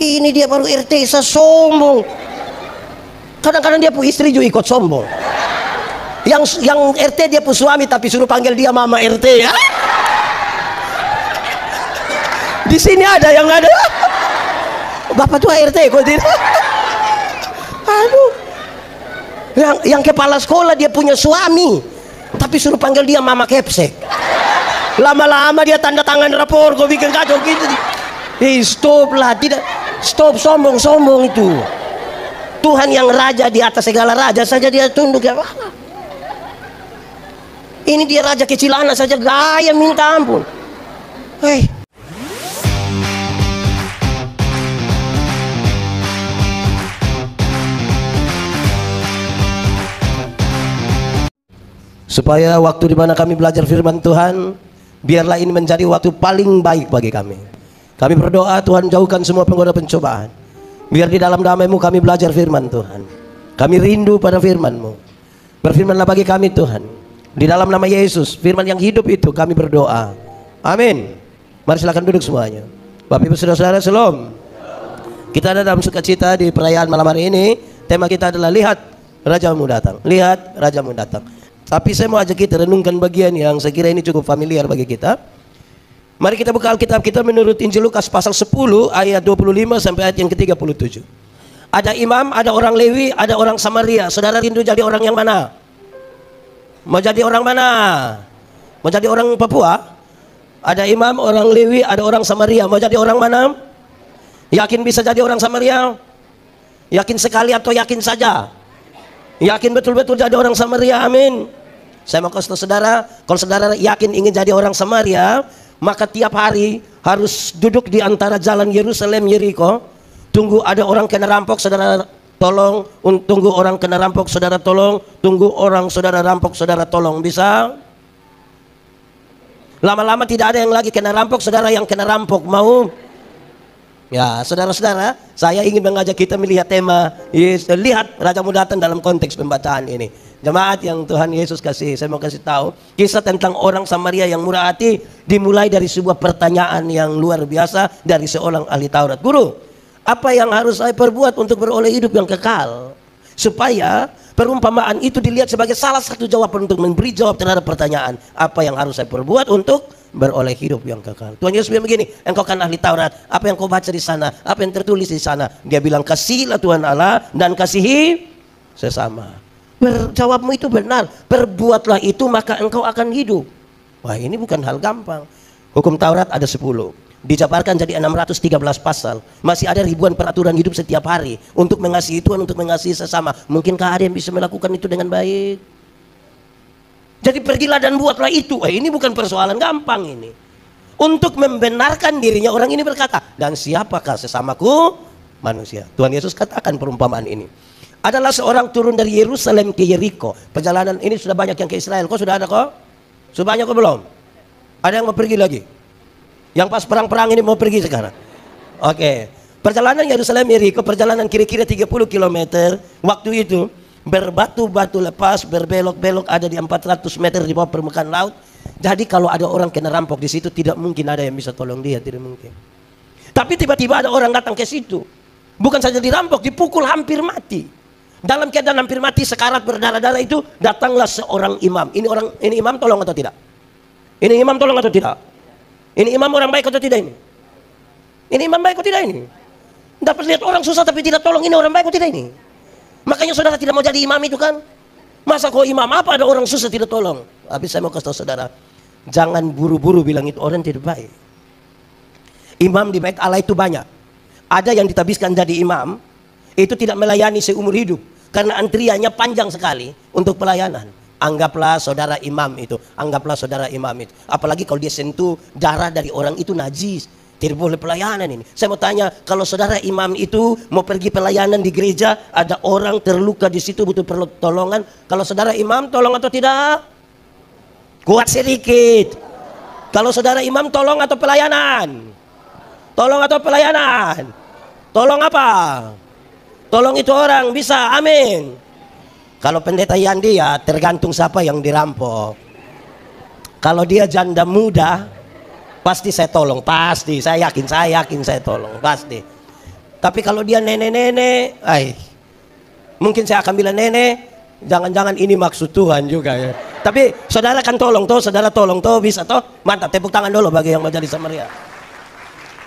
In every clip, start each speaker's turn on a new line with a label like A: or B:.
A: Ini dia baru RT sombong. Kadang-kadang dia pun istri juga ikut sombong. Yang RT dia pun suami tapi suruh panggil dia mama RT ya. Di sini ada yang ada. Bapak tua RT kok tidak. Aduh. Yang kepala sekolah dia punya suami tapi suruh panggil dia mama kepsek. Lama-lama dia tanda tangan rapor kok bikin kacau gitu. Stop lah, tidak. Stop sombong-sombong itu. Tuhan yang raja di atas segala raja saja dia tunduk ya. Ini dia raja kecil anak saja gaya minta ampun. Hei. Supaya waktu di mana kami belajar firman Tuhan, biarlah ini menjadi waktu paling baik bagi kami. Kami berdoa Tuhan jauhkan semua penggoda pencobaan. Biar di dalam damai-Mu kami belajar firman Tuhan. Kami rindu pada firman-Mu. Berfirmanlah bagi kami Tuhan. Di dalam nama Yesus, firman yang hidup itu kami berdoa. Amin. Mari silakan duduk semuanya. Bapak Ibu Saudara-saudara, shalom. Kita ada dalam sukacita di perayaan malam hari ini. Tema kita adalah lihat Rajamu datang. Lihat Rajamu datang. Tapi saya mau ajak kita renungkan bagian yang saya kira ini cukup familiar bagi kita. Mari kita buka Alkitab kita menurut Injil Lukas pasal 10 ayat 25 sampai ayat yang ke-37. Ada imam, ada orang Lewi, ada orang Samaria. Saudara rindu jadi orang yang mana? Mau jadi orang mana? Mau jadi orang Papua? Ada imam, orang Lewi, ada orang Samaria. Mau jadi orang mana? Yakin bisa jadi orang Samaria? Yakin sekali atau yakin saja? Yakin betul-betul jadi orang Samaria, amin. Saya mau kasih tahu saudara, kalau saudara yakin ingin jadi orang Samaria, maka tiap hari harus duduk di antara jalan Yerusalem Yeriko. Tunggu ada orang kena rampok, saudara tolong. Tunggu orang kena rampok, saudara tolong. Tunggu orang saudara rampok, saudara tolong. Bisa? Lama-lama tidak ada yang lagi kena rampok, saudara yang kena rampok mau? Ya, saudara-saudara, saya ingin mengajak kita melihat tema lihat Rajamu datang dalam konteks pembacaan ini. Jemaat yang Tuhan Yesus kasih, saya mau kasih tahu kisah tentang orang Samaria yang murah hati dimulai dari sebuah pertanyaan yang luar biasa dari seorang ahli Taurat. Guru, apa yang harus saya perbuat untuk beroleh hidup yang kekal? Supaya perumpamaan itu dilihat sebagai salah satu jawaban untuk memberi jawab terhadap pertanyaan, apa yang harus saya perbuat untuk beroleh hidup yang kekal. Tuhan Yesus bilang begini, engkau kan ahli Taurat, apa yang kau baca di sana, apa yang tertulis di sana? Dia bilang, kasihilah Tuhan Allah dan kasihi sesama. Jawabmu itu benar, perbuatlah itu maka engkau akan hidup. Wah, ini bukan hal gampang. Hukum Taurat ada 10, dijabarkan jadi 613 pasal. Masih ada ribuan peraturan hidup setiap hari untuk mengasihi Tuhan, untuk mengasihi sesama. Mungkinkah ada yang bisa melakukan itu dengan baik? Jadi pergilah dan buatlah itu. Ini bukan persoalan gampang ini. Untuk membenarkan dirinya orang ini berkata, dan siapakah sesamaku? Manusia. Tuhan Yesus katakan perumpamaan ini. Adalah seorang turun dari Yerusalem ke Yeriko. Perjalanan ini sudah banyak yang ke Israel. Kok sudah ada kok? Sudah banyak kok belum? Ada yang mau pergi lagi? Yang pas perang-perang ini mau pergi sekarang? Oke. Perjalanan Yerusalem Yeriko, perjalanan kira-kira 30 km. Waktu itu berbatu-batu lepas, berbelok-belok ada di 400 meter di bawah permukaan laut. Jadi kalau ada orang kena rampok di situ tidak mungkin ada yang bisa tolong dia, tidak mungkin. Tapi tiba-tiba ada orang datang ke situ. Bukan saja dirampok, dipukul hampir mati. Dalam keadaan hampir mati sekarat berdarah-darah itu datanglah seorang imam. Ini imam tolong atau tidak? Ini imam tolong atau tidak? Ini imam orang baik atau tidak ini? Ini imam baik atau tidak ini? Dapat lihat orang susah tapi tidak tolong, ini orang baik atau tidak ini? Makanya saudara tidak mau jadi imam itu kan? Masa kau imam apa ada orang susah tidak tolong? Habis saya mau kasih tahu saudara, jangan buru-buru bilang itu orang tidak baik. Imam di bait Allah itu banyak. Ada yang ditabiskan jadi imam, itu tidak melayani seumur hidup. Karena antriannya panjang sekali untuk pelayanan. Anggaplah saudara imam itu. Anggaplah saudara imam itu. Apalagi kalau dia sentuh darah dari orang itu najis. Tidak boleh pelayanan ini. Saya mau tanya, kalau saudara imam itu mau pergi pelayanan di gereja, ada orang terluka di situ butuh pertolongan. Kalau saudara imam tolong atau tidak? Kuat sedikit. Kalau saudara imam tolong atau pelayanan? Tolong atau pelayanan? Tolong apa? Tolong itu orang bisa, amin. Kalau pendeta Yandi ya tergantung siapa yang dirampok. Kalau dia janda muda, pasti saya tolong, pasti. Saya yakin saya tolong, pasti. Tapi kalau dia nenek-nenek, mungkin saya akan bilang nenek, jangan-jangan ini maksud Tuhan juga ya. Tapi saudara kan tolong toh, saudara tolong toh, bisa toh. Mantap, tepuk tangan dulu bagi yang mau jadi Samaria.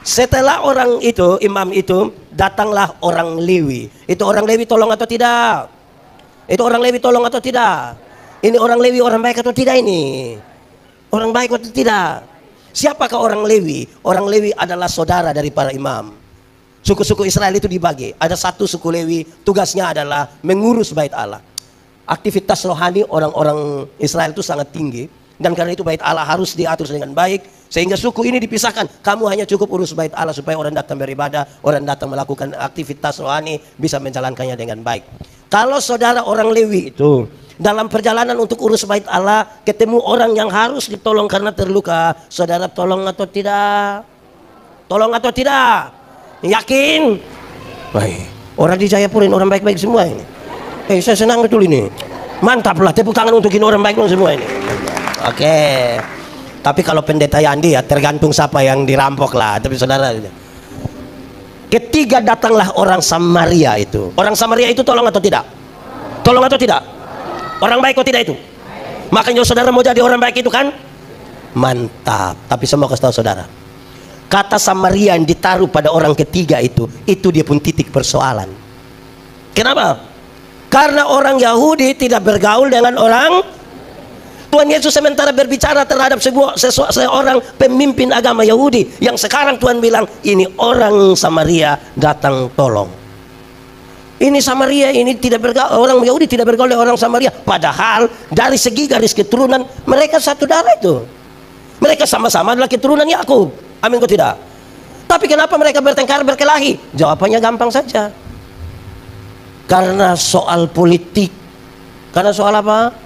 A: Setelah orang itu, imam itu, datanglah orang Lewi. Itu orang Lewi tolong atau tidak? Itu orang Lewi tolong atau tidak? Ini orang Lewi orang baik atau tidak ini? Orang baik atau tidak? Siapakah orang Lewi? Orang Lewi adalah saudara dari para imam. Suku-suku Israel itu dibagi. Ada satu suku Lewi, tugasnya adalah mengurus bait Allah. Aktivitas rohani orang-orang Israel itu sangat tinggi. Dan karena itu bait Allah harus diatur dengan baik. Sehingga suku ini dipisahkan. Kamu hanya cukup urus bait Allah supaya orang datang beribadah, orang datang melakukan aktivitas rohani, bisa menjalankannya dengan baik. Kalau saudara orang Lewi itu dalam perjalanan untuk urus bait Allah, ketemu orang yang harus ditolong karena terluka, saudara tolong atau tidak? Tolong atau tidak? Yakin? Baik. Orang di Jayapura ini orang baik-baik semua ini. Saya senang betul ini. Mantap lah, tepuk tangan untuk ini orang baik semua ini. Oke. Tapi kalau pendeta Yandi ya tergantung siapa yang dirampok lah. Tapi saudara, ketiga datanglah orang Samaria itu. Orang Samaria itu tolong atau tidak? Tolong atau tidak? Orang baik atau tidak itu? Makanya saudara mau jadi orang baik itu kan? Mantap. Tapi saya mau kasih tahu saudara, kata Samaria yang ditaruh pada orang ketiga itu dia pun titik persoalan. Kenapa? Karena orang Yahudi tidak bergaul dengan orang. Tuhan Yesus sementara berbicara terhadap seorang pemimpin agama Yahudi, yang sekarang Tuhan bilang ini orang Samaria datang tolong. Ini Samaria ini tidak bergaul, orang Yahudi tidak bergaul dengan orang Samaria. Padahal dari segi garis keturunan mereka satu darah itu. Mereka sama-sama adalah keturunan Yakub. Amin kok tidak? Tapi kenapa mereka bertengkar berkelahi? Jawabannya gampang saja. Karena soal politik. Karena soal apa?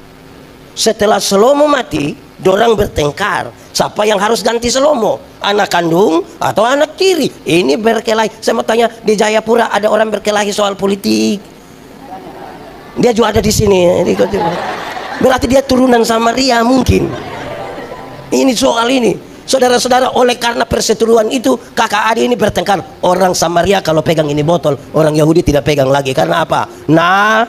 A: Setelah Salomo mati, dorang bertengkar. Siapa yang harus ganti Salomo? Anak kandung atau anak tiri? Ini berkelahi. Saya mau tanya, di Jayapura ada orang berkelahi soal politik? Dia juga ada di sini. Berarti dia turunan Samaria mungkin. Ini soal ini. Saudara-saudara, oleh karena perseteruan itu kakak adik ini bertengkar. Orang Samaria kalau pegang ini botol, orang Yahudi tidak pegang lagi. Karena apa? Nah,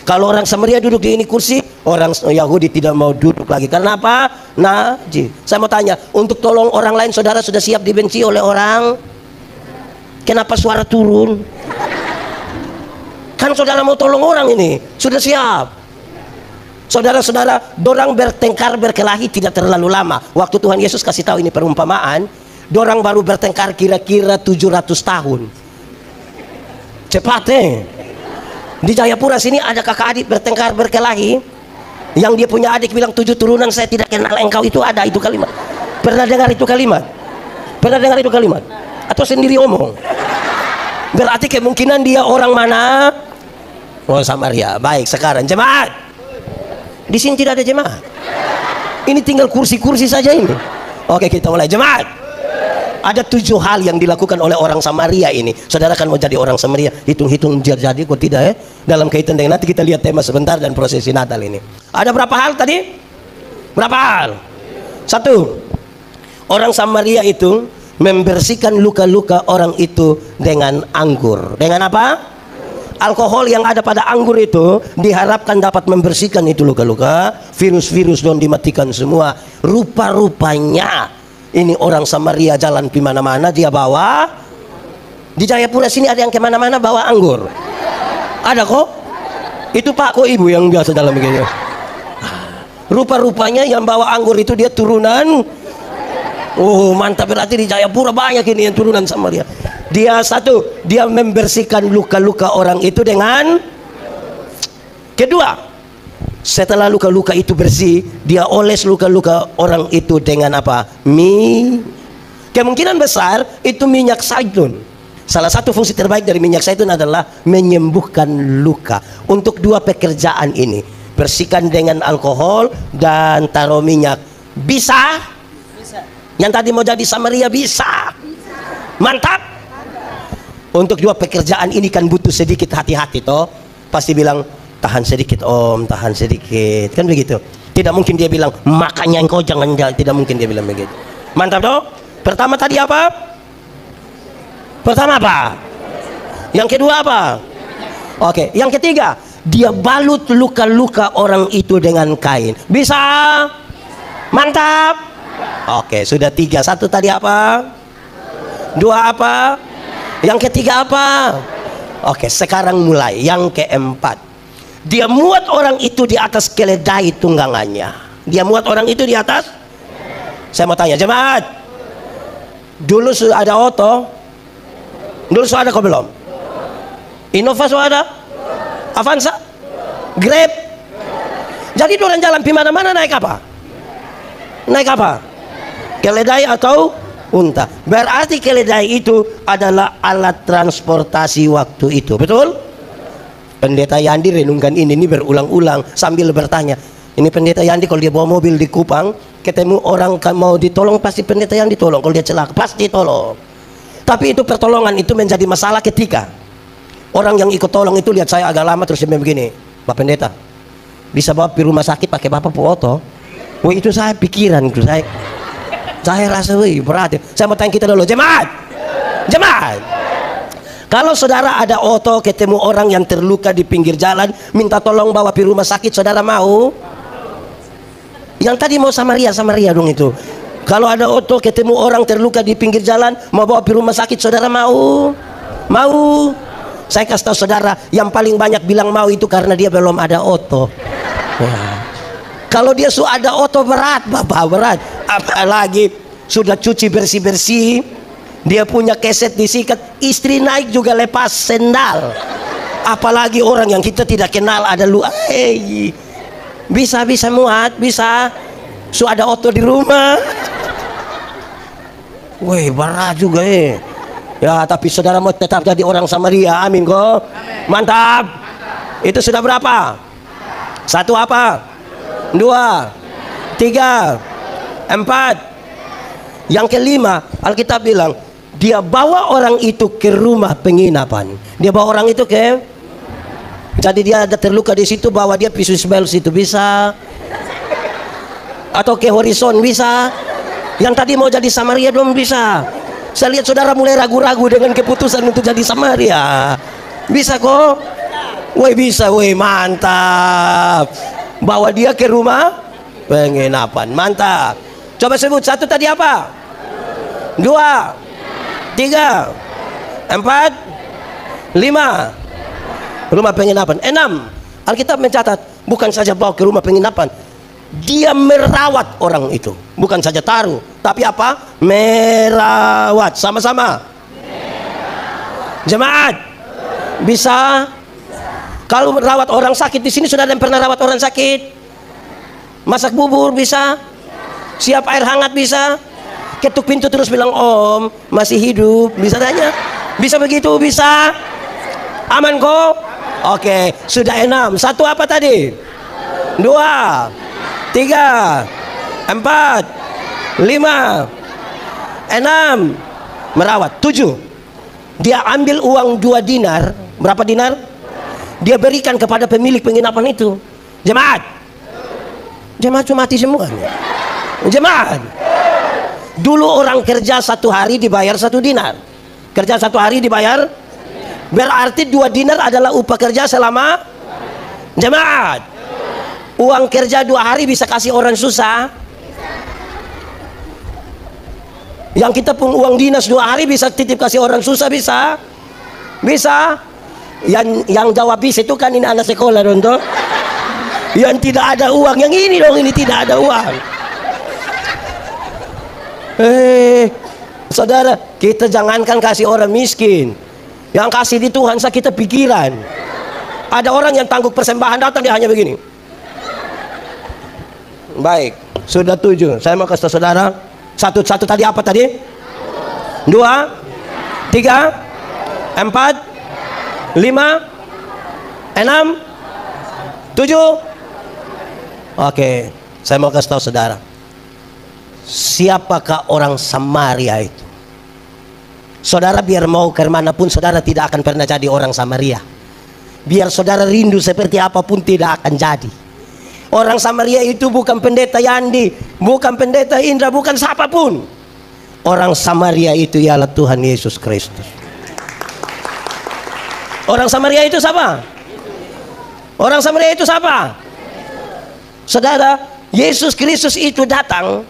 A: kalau orang Samaria duduk di ini kursi, orang Yahudi tidak mau duduk lagi. Karena apa? Nah, saya mau tanya, untuk tolong orang lain saudara sudah siap dibenci oleh orang? Kenapa suara turun? Kan saudara mau tolong orang ini, sudah siap. Saudara-saudara, dorang bertengkar berkelahi tidak terlalu lama. Waktu Tuhan Yesus kasih tahu ini perumpamaan, dorang baru bertengkar kira-kira 700 tahun. Cepat Di Jayapura sini ada kakak adik bertengkar berkelahi, yang dia punya adik bilang 7 turunan saya tidak kenal engkau, itu ada itu kalimat. Pernah dengar itu kalimat? Pernah dengar itu kalimat? Atau sendiri omong? Berarti kemungkinan dia orang mana? Oh, Samaria. Baik, sekarang jemaat. Di sini tidak ada jemaat. Ini tinggal kursi-kursi saja ini. Oke, kita mulai. Jemaat. Ada 7 hal yang dilakukan oleh orang Samaria ini. Saudara kan mau jadi orang Samaria, hitung-hitung jadi kok tidak ya? Dalam kaitan dengan nanti kita lihat tema sebentar dan prosesi Natal ini. Ada berapa hal tadi? Berapa hal? 1. Orang Samaria itu membersihkan luka-luka orang itu dengan anggur. Dengan apa? Alkohol yang ada pada anggur itu diharapkan dapat membersihkan itu luka-luka, virus-virus don dimatikan semua. Rupa-rupanya ini orang Samaria jalan di mana-mana dia bawa. Di Jayapura sini ada yang kemana-mana bawa anggur. Ada kok? Itu Pak kok Ibu yang biasa dalam begini. Rupa-rupanya yang bawa anggur itu dia turunan. Oh mantap, berarti di Jayapura banyak ini yang turunan Samaria. Dia dia membersihkan luka-luka orang itu dengan. Kedua, setelah luka-luka itu bersih, dia oles luka-luka orang itu dengan apa? Kemungkinan besar itu minyak zaitun. Salah satu fungsi terbaik dari minyak zaitun adalah menyembuhkan luka. Untuk 2 pekerjaan ini, bersihkan dengan alkohol dan taruh minyak. Bisa? Yang tadi mau jadi Samaria bisa. Mantap. Untuk 2 pekerjaan ini kan butuh sedikit hati-hati toh. Pasti bilang tahan sedikit om, tahan sedikit, kan begitu. Tidak mungkin dia bilang makanya engkau jangan, tidak mungkin dia bilang begitu. Mantap toh. Pertama tadi apa? Pertama apa? Yang kedua apa? Oke, yang ketiga, dia balut luka-luka orang itu dengan kain. Bisa? Mantap. Oke, sudah 3. 1 tadi apa? 2 apa? Yang ketiga apa? Oke, sekarang mulai yang keempat. Dia muat orang itu di atas keledai tunggangannya. Dia muat orang itu di atas. Saya mau tanya jemaat, dulu sudah ada Otto? Dulu sudah ada kok belum? Innova sudah ada? Avanza? Grab? Jadi orang jalan di mana-mana naik apa? Naik apa? Keledai atau unta. Berarti keledai itu adalah alat transportasi waktu itu, betul? Pendeta Yandi renungkan ini berulang-ulang sambil bertanya. Ini pendeta Yandi kalau dia bawa mobil di Kupang, ketemu orang mau ditolong, pasti pendeta Yandi tolong. Kalau dia celaka pasti tolong. Tapi itu pertolongan itu menjadi masalah ketika orang yang ikut tolong itu lihat saya agak lama, terus dia begini, Pak Pendeta, bisa bawa di rumah sakit pakai Bapak Puoto? Wah, itu saya pikiran itu saya rasa berat. Saya mau tanya kita dulu, jemaat. Kalau saudara ada Otto ketemu orang yang terluka di pinggir jalan, minta tolong bawa di rumah sakit, saudara mau? Yang tadi mau Samaria dong itu. Kalau ada Otto ketemu orang terluka di pinggir jalan, mau bawa di rumah sakit, saudara mau? Mau? Saya kasih tahu saudara, yang paling banyak bilang mau itu karena dia belum ada Otto. Ya. Kalau dia sudah ada Otto berat, Bapak berat. Apalagi sudah cuci bersih-bersih, dia punya keset disikat, istri naik juga lepas sendal. Apalagi orang yang kita tidak kenal ada lu. Bisa muat, bisa. Sudah ada Otto di rumah. Wih, berat juga ya, tapi saudara mau tetap jadi orang Samaria, amin kok. Mantap. Itu sudah berapa? 1 apa? 2, 3, 4. Yang kelima, Alkitab bilang dia bawa orang itu ke rumah penginapan. Dia bawa orang itu ke, jadi dia ada terluka di situ, bawa dia Pisus Bel situ bisa, atau ke Horizon bisa. Yang tadi mau jadi Samaria belum bisa. Saya lihat saudara mulai ragu-ragu dengan keputusan untuk jadi Samaria. Bisa kok? Woi bisa, woi mantap. Bawa dia ke rumah penginapan, mantap. Coba sebut 1 tadi apa? 2, 3, 4, 5. Rumah penginapan. 6. Alkitab mencatat bukan saja bawa ke rumah penginapan, dia merawat orang itu. Bukan saja taruh, tapi apa? Merawat. Sama-sama. Jemaat, bisa? Kalau merawat orang sakit, di sini sudah ada yang pernah rawat orang sakit? Masak bubur bisa? Siap air hangat bisa? Ketuk pintu terus bilang Om masih hidup, bisa tanya? Bisa begitu? Bisa? Aman kok? Oke, sudah 6. 1 apa tadi? 2, 3, 4, 5, 6. Merawat. 7. Dia ambil uang 2 dinar. Berapa dinar? Dia berikan kepada pemilik penginapan itu. Jemaat cuma mati semua. Jemaat, dulu orang kerja 1 hari dibayar 1 dinar. Kerja 1 hari dibayar, berarti 2 dinar adalah upah kerja selama. Jemaat, uang kerja 2 hari bisa kasih orang susah. Yang kita pun uang dinas 2 hari bisa titip kasih orang susah, bisa? Bisa? Yang jawab bisa itu kan ini anak sekolah dong toh. Yang tidak ada uang, yang ini dong, ini tidak ada uang. Saudara, kita jangankan kasih orang miskin, yang kasih di Tuhan kita pikiran. Ada orang yang tangguh persembahan datang dia hanya begini. Baik, sudah 7. Saya mau kasih saudara 1 tadi apa tadi? 2, 3, 4, 5, 6, 7. Oke, saya mau kasih tahu saudara, siapakah orang Samaria itu? Saudara biar mau kemanapun, saudara tidak akan pernah jadi orang Samaria. Biar saudara rindu seperti apapun, tidak akan jadi. Orang Samaria itu bukan pendeta Yandi, bukan pendeta Indra, bukan siapapun. Orang Samaria itu ialah Tuhan Yesus Kristus. Orang Samaria itu siapa? Orang Samaria itu siapa? Saudara, Yesus Kristus itu datang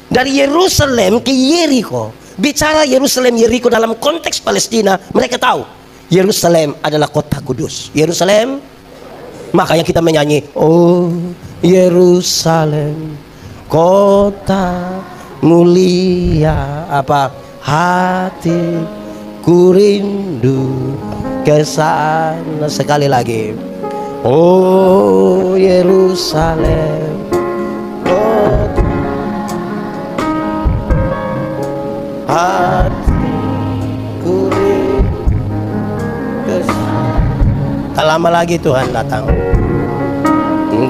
A: dari Yerusalem ke Yeriko. Bicara Yerusalem, Yeriko dalam konteks Palestina, mereka tahu Yerusalem adalah kota kudus. Yerusalem, makanya kita menyanyi, oh Yerusalem, kota mulia, apa, hati ku rindu ke sana. Sekali lagi, oh Yerusalem, kota hati ku rindu ke sana. Tak lama lagi Tuhan datang.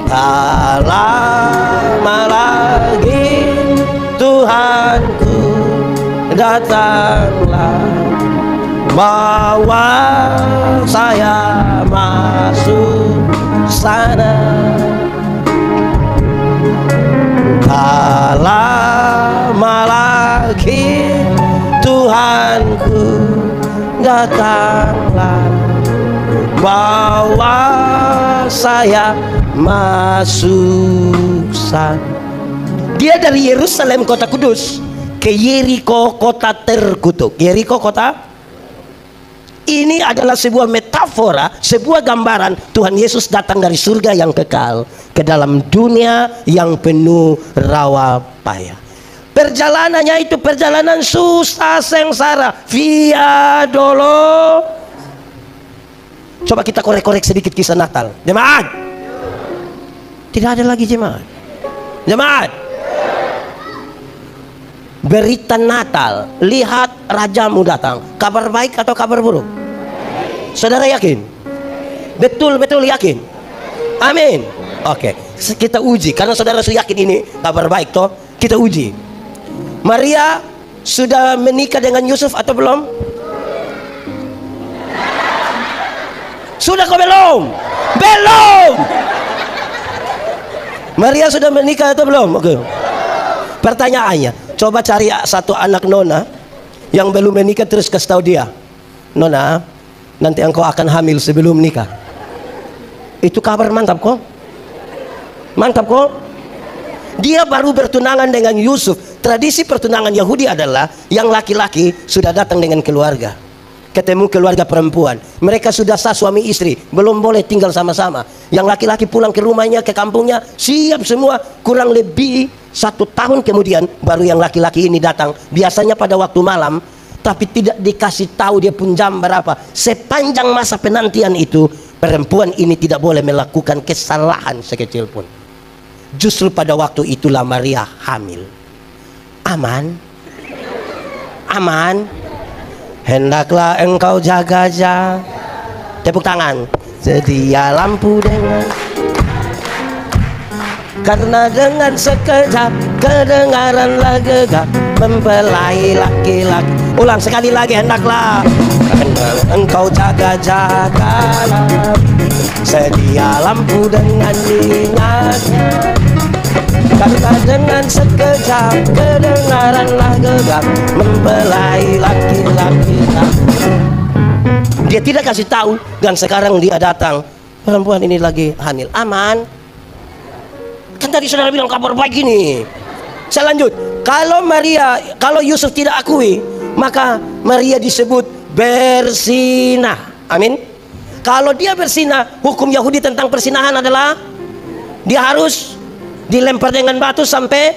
A: Tak lama lagi Tuhanku datanglah, bawa saya masuk sana. Tak lama lagi Tuhanku datanglah, bawa saya masuk sana. Dia dari Yerusalem kota kudus ke Yeriko kota terkutuk. Yeriko kota ini adalah sebuah metafora, sebuah gambaran Tuhan Yesus datang dari surga yang kekal ke dalam dunia yang penuh rawa payah. Perjalanannya itu perjalanan susah sengsara, via dolo. Coba kita korek-korek sedikit kisah Natal. Jemaat, tidak ada lagi jemaat. Jemaat, berita Natal, lihat rajamu datang. Kabar baik atau kabar buruk? Saudara yakin? Betul-betul yakin? Amin. Oke, kita uji. Karena saudara sudah yakin ini kabar baik toh, kita uji. Maria sudah menikah dengan Yusuf atau belum? Sudah kok belum? Belum. Maria sudah menikah atau belum? Oke. Pertanyaannya, coba cari satu anak nona yang belum menikah terus kasih tahu dia, nona, nanti engkau akan hamil sebelum nikah. Itu kabar mantap kok. Mantap kok. Dia baru bertunangan dengan Yusuf. Tradisi pertunangan Yahudi adalah yang laki-laki sudah datang dengan keluarga, ketemu keluarga perempuan, mereka sudah sah suami istri, belum boleh tinggal sama-sama. Yang laki-laki pulang ke rumahnya, ke kampungnya, siap semua. Kurang lebih 1 tahun kemudian baru yang laki-laki ini datang, biasanya pada waktu malam, tapi tidak dikasih tahu dia pun jam berapa. Sepanjang masa penantian itu, perempuan ini tidak boleh melakukan kesalahan sekecil pun. Justru pada waktu itulah Maria hamil. Aman? Aman? Hendaklah engkau jaga-jaga. Tepuk tangan. Sedia lampu dengan, karena dengan sekejap kedengaranlah gegap mempelai laki-laki. Ulang sekali lagi, hendaklah engkau jaga-jagalah. Sedia lampu dengan ingatnya, karena dengan sekejap kedengaranlah gegap mempelai laki-laki. Dia tidak kasih tahu, dan sekarang dia datang. Perempuan ini lagi hamil. Aman? Kan tadi saudara bilang kabar baik ini. Saya lanjut. Kalau Yusuf tidak akui, maka Maria disebut bersinah. Amin. Kalau dia bersinah, hukum Yahudi tentang persinahan adalah dia harus dilempar dengan batu sampai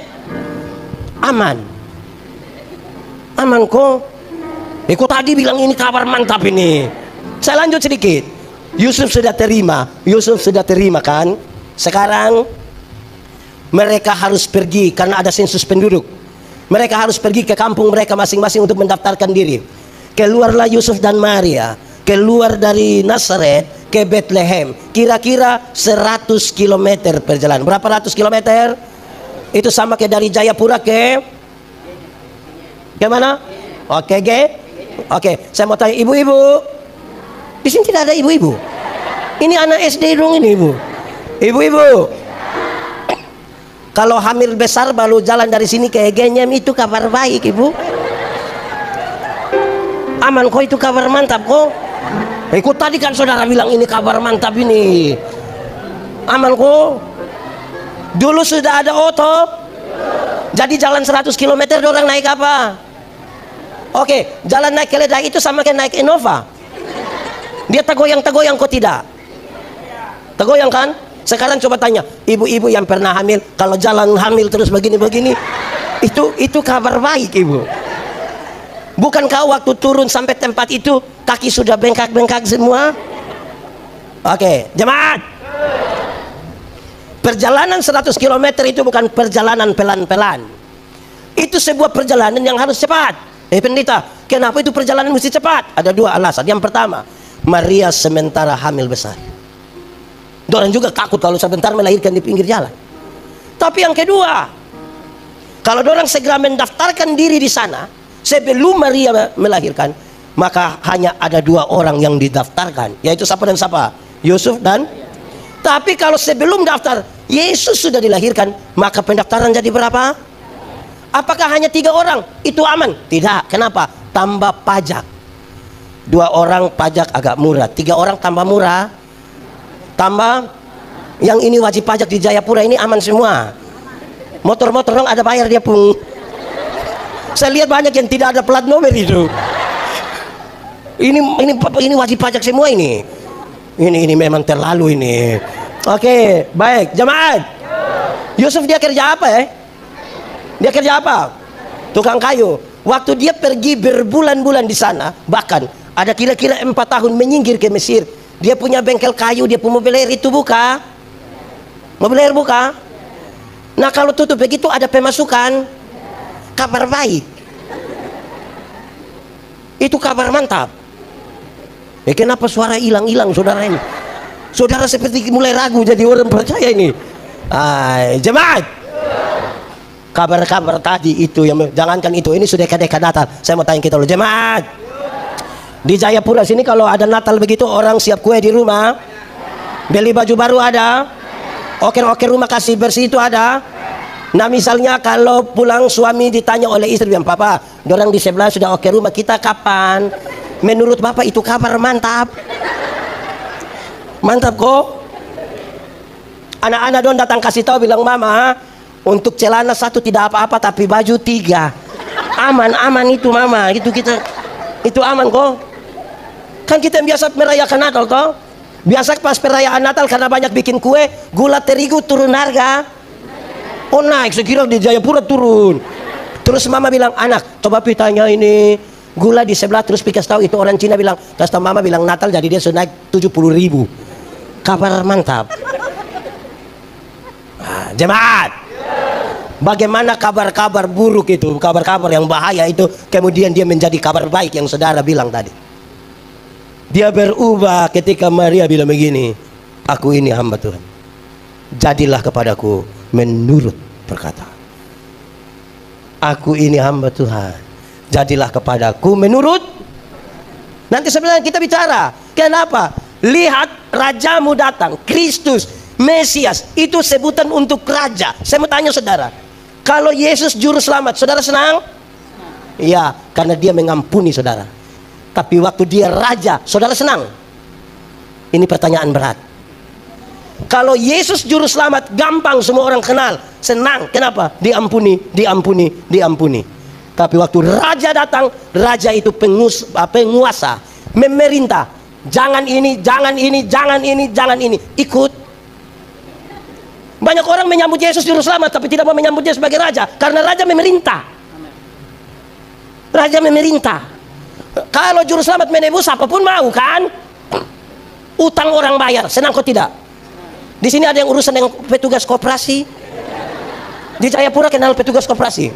A: aman. Aman kok. Kok tadi bilang ini kabar mantap ini. Saya lanjut sedikit. Yusuf sudah terima kan. Sekarang mereka harus pergi karena ada sensus penduduk. Mereka harus pergi ke kampung mereka masing-masing untuk mendaftarkan diri. Keluarlah Yusuf dan Maria, keluar dari Nazaret ke Bethlehem. Kira-kira 100 km perjalanan. Berapa ratus kilometer? Itu sama kayak dari Jayapura ke mana? Oke, saya mau tanya ibu-ibu. Di sini tidak ada ibu-ibu. Ini anak SD dong ini, ibu. Ibu-ibu, kalau hamil besar baru jalan dari sini ke Egenyem, itu kabar baik, ibu. Aman kok, itu kabar mantap kok. Ikut tadi kan saudara bilang ini kabar mantap ini. Aman kok. Dulu sudah ada oto. Jadi jalan 100 km orang naik apa? Oke, jalan naik keledai itu sama kayak naik Innova. Dia tergoyang-tergoyang kok tidak? Tergoyang kan? Sekarang coba tanya ibu-ibu yang pernah hamil, kalau jalan hamil terus begini-begini, itu kabar baik ibu. Bukankah waktu turun sampai tempat itu kaki sudah bengkak-bengkak semua? Oke, jemaat. Perjalanan 100 km itu bukan perjalanan pelan-pelan. Itu sebuah perjalanan yang harus cepat. Pendeta, kenapa itu perjalanan mesti cepat? Ada dua alasan. Yang pertama, Maria sementara hamil besar. Dorang juga takut kalau sebentar melahirkan di pinggir jalan. Tapi yang kedua, kalau dorang segera mendaftarkan diri di sana sebelum Maria melahirkan, maka hanya ada dua orang yang didaftarkan, yaitu siapa dan siapa? Yusuf dan. Tapi kalau sebelum daftar Yesus sudah dilahirkan, maka pendaftaran jadi berapa? Apakah hanya 3 orang? Itu aman? Tidak. Kenapa? Tambah pajak. 2 orang pajak agak murah, 3 orang tambah murah. Tambah yang ini wajib pajak di Jayapura ini aman semua. Motor-motor dong ada bayar dia pun. Saya lihat banyak yang tidak ada plat nomor itu. Ini wajib pajak semua ini. Ini memang terlalu ini. Oke, baik, jemaat. Yusuf dia kerja apa ya? Dia kerja apa? Tukang kayu. Waktu dia pergi berbulan-bulan di sana, bahkan ada kira-kira 4 tahun menyingkir ke Mesir. Dia punya bengkel kayu, dia punya mobil air itu buka. Mobil air buka. Nah kalau tutup begitu ada pemasukan. Kabar baik. Itu kabar mantap. Kenapa suara hilang-hilang saudara ini? Saudara seperti mulai ragu jadi orang percaya ini. Jemaat. Kabar-kabar tadi itu yang jangankan itu, ini sudah dekat Natal. Saya mau tanya kita dulu, jemaat. Di Jayapura sini kalau ada Natal begitu orang siap kue di rumah, beli baju baru ada, oker-oker rumah kasih bersih itu ada. Nah misalnya kalau pulang suami ditanya oleh istri bilang, papa, dorang di sebelah sudah oker rumah kita kapan? Menurut bapak itu kabar mantap. Mantap kok. Anak-anak don datang kasih tahu bilang, mama, untuk celana 1 tidak apa-apa tapi baju 3 aman itu mama. Itu aman kok. Kan kita biasa merayakan Natal toh. Biasa pas perayaan Natal karena banyak bikin kue, gula terigu turun harga. Oh naik, sekira di Jayapura turun. Terus mama bilang, anak coba tanya ini gula di sebelah, terus kasih tahu itu orang Cina bilang, kasih tahu mama bilang Natal jadi dia sudah naik 70.000. Kabar mantap. Jemaat. Bagaimana kabar-kabar buruk itu, kabar-kabar yang bahaya itu kemudian dia menjadi kabar baik yang saudara bilang tadi. Dia berubah ketika Maria bilang begini, aku ini hamba Tuhan, jadilah kepadaku menurut perkataan. Aku ini hamba Tuhan, jadilah kepadaku menurut. Nanti sebenarnya kita bicara kenapa. Lihat rajamu datang, Kristus, Mesias, itu sebutan untuk raja. Saya mau tanya saudara, kalau Yesus juru selamat, saudara senang? Iya, karena dia mengampuni saudara. Tapi waktu dia raja, saudara senang? Ini pertanyaan berat. Kalau Yesus juru selamat, gampang semua orang kenal, senang. Kenapa? Diampuni, diampuni, diampuni. Tapi waktu raja datang, raja itu penguasa, memerintah. Jangan ini, jangan ini, jangan ini, jangan ini. Ikut. Banyak orang menyambut Yesus juru selamat tapi tidak mau menyambut dia sebagai raja karena raja memerintah. Raja memerintah. Kalau juru selamat menebus apapun mau kan? Utang orang bayar, senang kok tidak? Di sini ada yang urusan dengan petugas koperasi. Di Jayapura kenal petugas koperasi?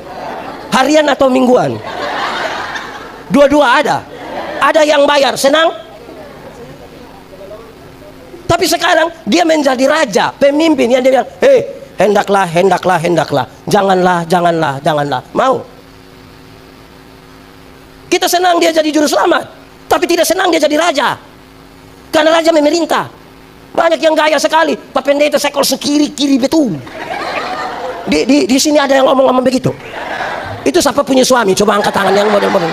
A: Harian atau mingguan? Dua-dua ada. Ada yang bayar, senang? Tapi sekarang dia menjadi raja, pemimpin yang dia bilang, hendaklah, hendaklah, hendaklah, janganlah, janganlah, janganlah. Mau? Kita senang dia jadi juru selamat, tapi tidak senang dia jadi raja, karena raja memerintah. Banyak yang gaya sekali, Pak Pendeta sekol sekiri-kiri betul. Di sini ada yang ngomong-ngomong begitu. Itu siapa punya suami? Coba angkat tangan yang model-model.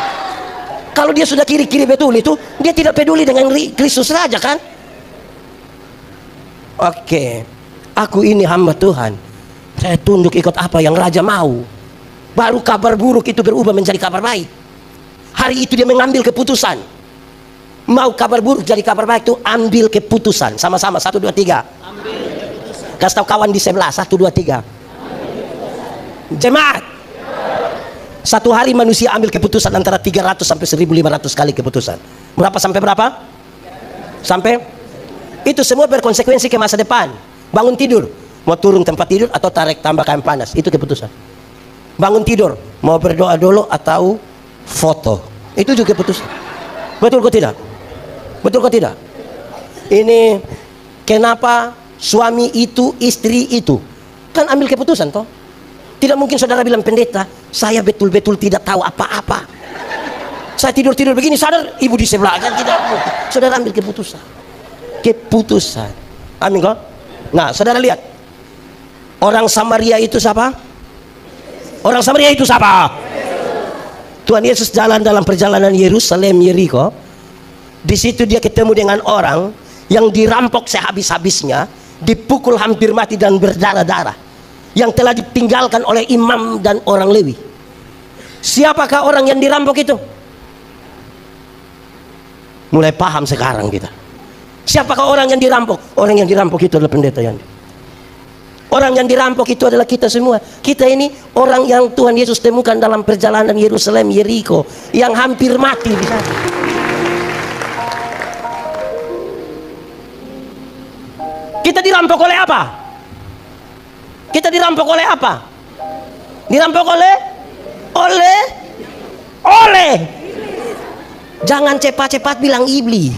A: Kalau dia sudah kiri-kiri betul itu, dia tidak peduli dengan Kristus Raja kan? Oke, aku ini hamba Tuhan. Saya tunduk ikut apa yang Raja mau. Baru kabar buruk itu berubah menjadi kabar baik. Hari itu dia mengambil keputusan. Mau kabar buruk jadi kabar baik itu ambil keputusan. Sama-sama, 1, 2, 3. Kasih tahu kawan di sebelah, 1, 2, 3. Jemaat. Satu hari manusia ambil keputusan antara 300 sampai 1500 kali keputusan. Berapa sampai berapa? Sampai? Itu semua berkonsekuensi ke masa depan. Bangun tidur, mau turun tempat tidur atau tarik tambah kain panas, itu keputusan. Bangun tidur, mau berdoa dulu atau foto, itu juga keputusan. Betul kok tidak? Betul kok tidak? Ini kenapa suami itu, istri itu kan ambil keputusan toh? Tidak mungkin saudara bilang, pendeta, saya betul-betul tidak tahu apa-apa. Saya tidur-tidur begini, sadar ibu di sebelah kan, tidak mungkin. Saudara ambil keputusan. Keputusan. Amin kok? Nah, saudara lihat. Orang Samaria itu siapa? Orang Samaria itu siapa? Tuhan Yesus jalan dalam perjalanan Yerusalem, Yeriko. Di situ dia ketemu dengan orang yang dirampok sehabis-habisnya, dipukul hampir mati dan berdarah-darah, yang telah ditinggalkan oleh imam dan orang Lewi. Siapakah orang yang dirampok itu? Mulai paham sekarang kita. Siapakah orang yang dirampok? Orang yang dirampok itu adalah pendeta Yandi. Orang yang dirampok itu adalah kita semua. Kita ini orang yang Tuhan Yesus temukan dalam perjalanan Yerusalem, Yeriko, yang hampir mati di sana. Kita dirampok oleh apa? Kita dirampok oleh apa? Dirampok oleh Jangan cepat-cepat bilang iblis.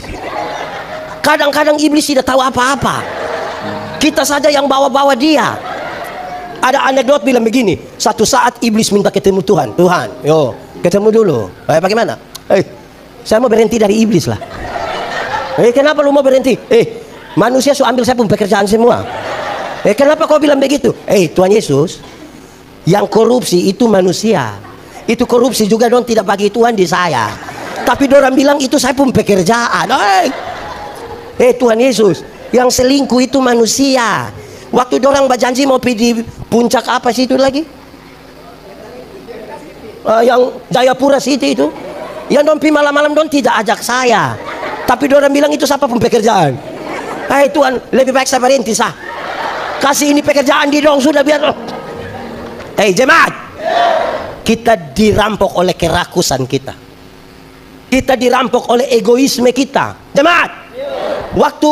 A: Kadang-kadang iblis tidak tahu apa-apa. Kita saja yang bawa-bawa dia. Ada anekdot bilang begini, satu saat iblis minta ketemu Tuhan. Tuhan, yo ketemu dulu. Bagaimana? Saya mau berhenti dari iblis lah. Kenapa lu mau berhenti? Manusia sudah ambil saya pun pekerjaan semua. Kenapa kau bilang begitu? Tuhan Yesus, yang korupsi itu manusia. Itu korupsi juga dong, tidak bagi Tuhan di saya. Tapi orang bilang itu saya pun pekerjaan. Tuhan Yesus, yang selingkuh itu manusia. Waktu orang berjanji mau pergi puncak apa sih itu lagi? Yang Jayapura City itu. Yang dong pergi malam-malam dong tidak ajak saya. Tapi orang bilang itu siapa pun pekerjaan. Tuhan, lebih baik saya berhenti sah. Kasih ini pekerjaan di dong sudah biar. Jemaat, kita dirampok oleh kerakusan kita. Kita dirampok oleh egoisme kita. Jemaat, waktu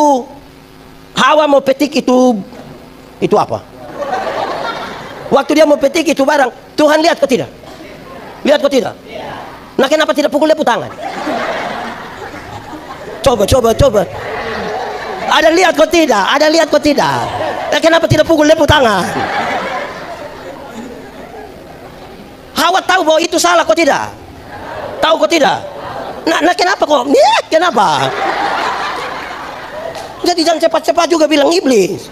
A: Hawa mau petik itu apa? Waktu dia mau petik itu barang, Tuhan lihat kok tidak? Lihat kok tidak? Nah, kenapa tidak pukul lepuk tangan? Coba. Ada lihat kok tidak? Ada lihat kok tidak? Nah, kenapa tidak pukul lepuk tangan? Hawa tahu bahwa itu salah kok tidak? Tahu kok tidak? Nah kenapa kok? Kenapa? Jadi jangan cepat-cepat juga bilang iblis.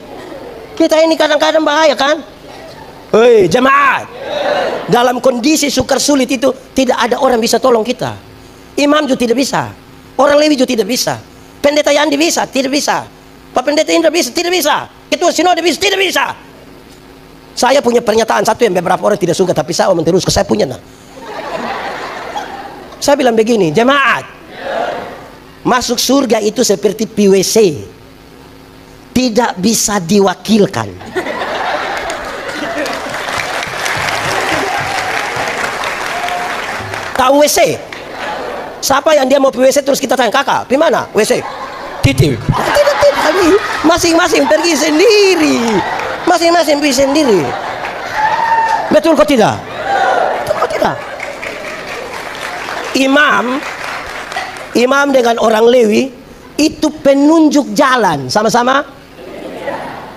A: Kita ini kadang-kadang bahaya kan? Jemaat, dalam kondisi sukar sulit itu tidak ada orang bisa tolong kita. Imam juga tidak bisa. Orang Lewi juga tidak bisa. Pendeta Yandi bisa, tidak bisa. Pak Pendeta Indra bisa, tidak bisa. Ketua Sinode bisa, tidak bisa. Saya punya pernyataan satu yang beberapa orang tidak suka, tapi saya mau meneruskan. Saya punya. Saya bilang begini, jemaat, masuk surga itu seperti PWC, tidak bisa diwakilkan. Tahu WC? Siapa yang dia mau PWC terus kita tanya, kakak, di mana WC? Titip. Tidak, masing-masing pergi sendiri. Masing-masing pergi sendiri. Betul kok tidak? Betul kok tidak? Imam dengan orang Lewi itu penunjuk jalan sama-sama.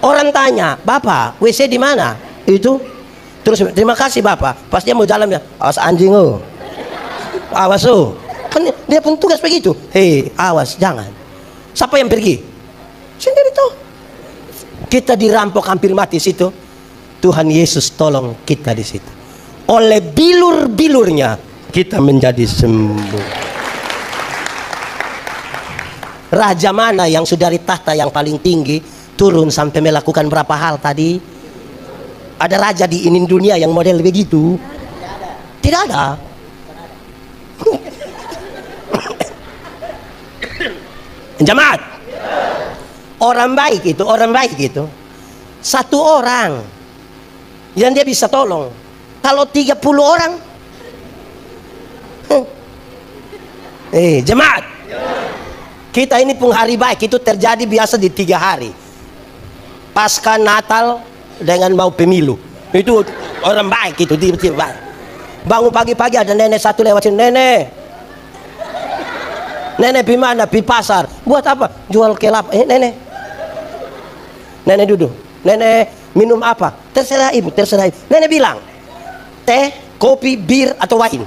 A: Orang tanya, Bapak, WC di mana? Itu. Terus terima kasih Bapak. Pas dia mau jalan dia, awas anjing oh. Awas oh. Kan dia pun tugas begitu. Awas jangan. Siapa yang pergi? Sendiri tuh. Kita dirampok hampir mati situ. Tuhan Yesus tolong kita di situ. Oleh bilur-bilurnya kita menjadi sembuh. Raja mana yang sudah dari tahta yang paling tinggi turun sampai melakukan berapa hal tadi? Ada raja di ini dunia yang model begitu? Tidak ada. Jemaat, orang baik itu satu orang yang dia bisa tolong. Kalau 30 orang, jemaat, kita ini pun hari baik itu terjadi biasa di 3 hari. Pasca, Natal, dengan mau pemilu. Itu orang baik itu tiba-tiba. Bangun pagi-pagi ada nenek satu lewat sini. Nenek pi mana? Pi pasar. Buat apa? Jual kelapa. Nenek duduk. Nenek minum apa? Terserah ibu, terserah ibu. Nenek bilang, teh, kopi, bir atau wine.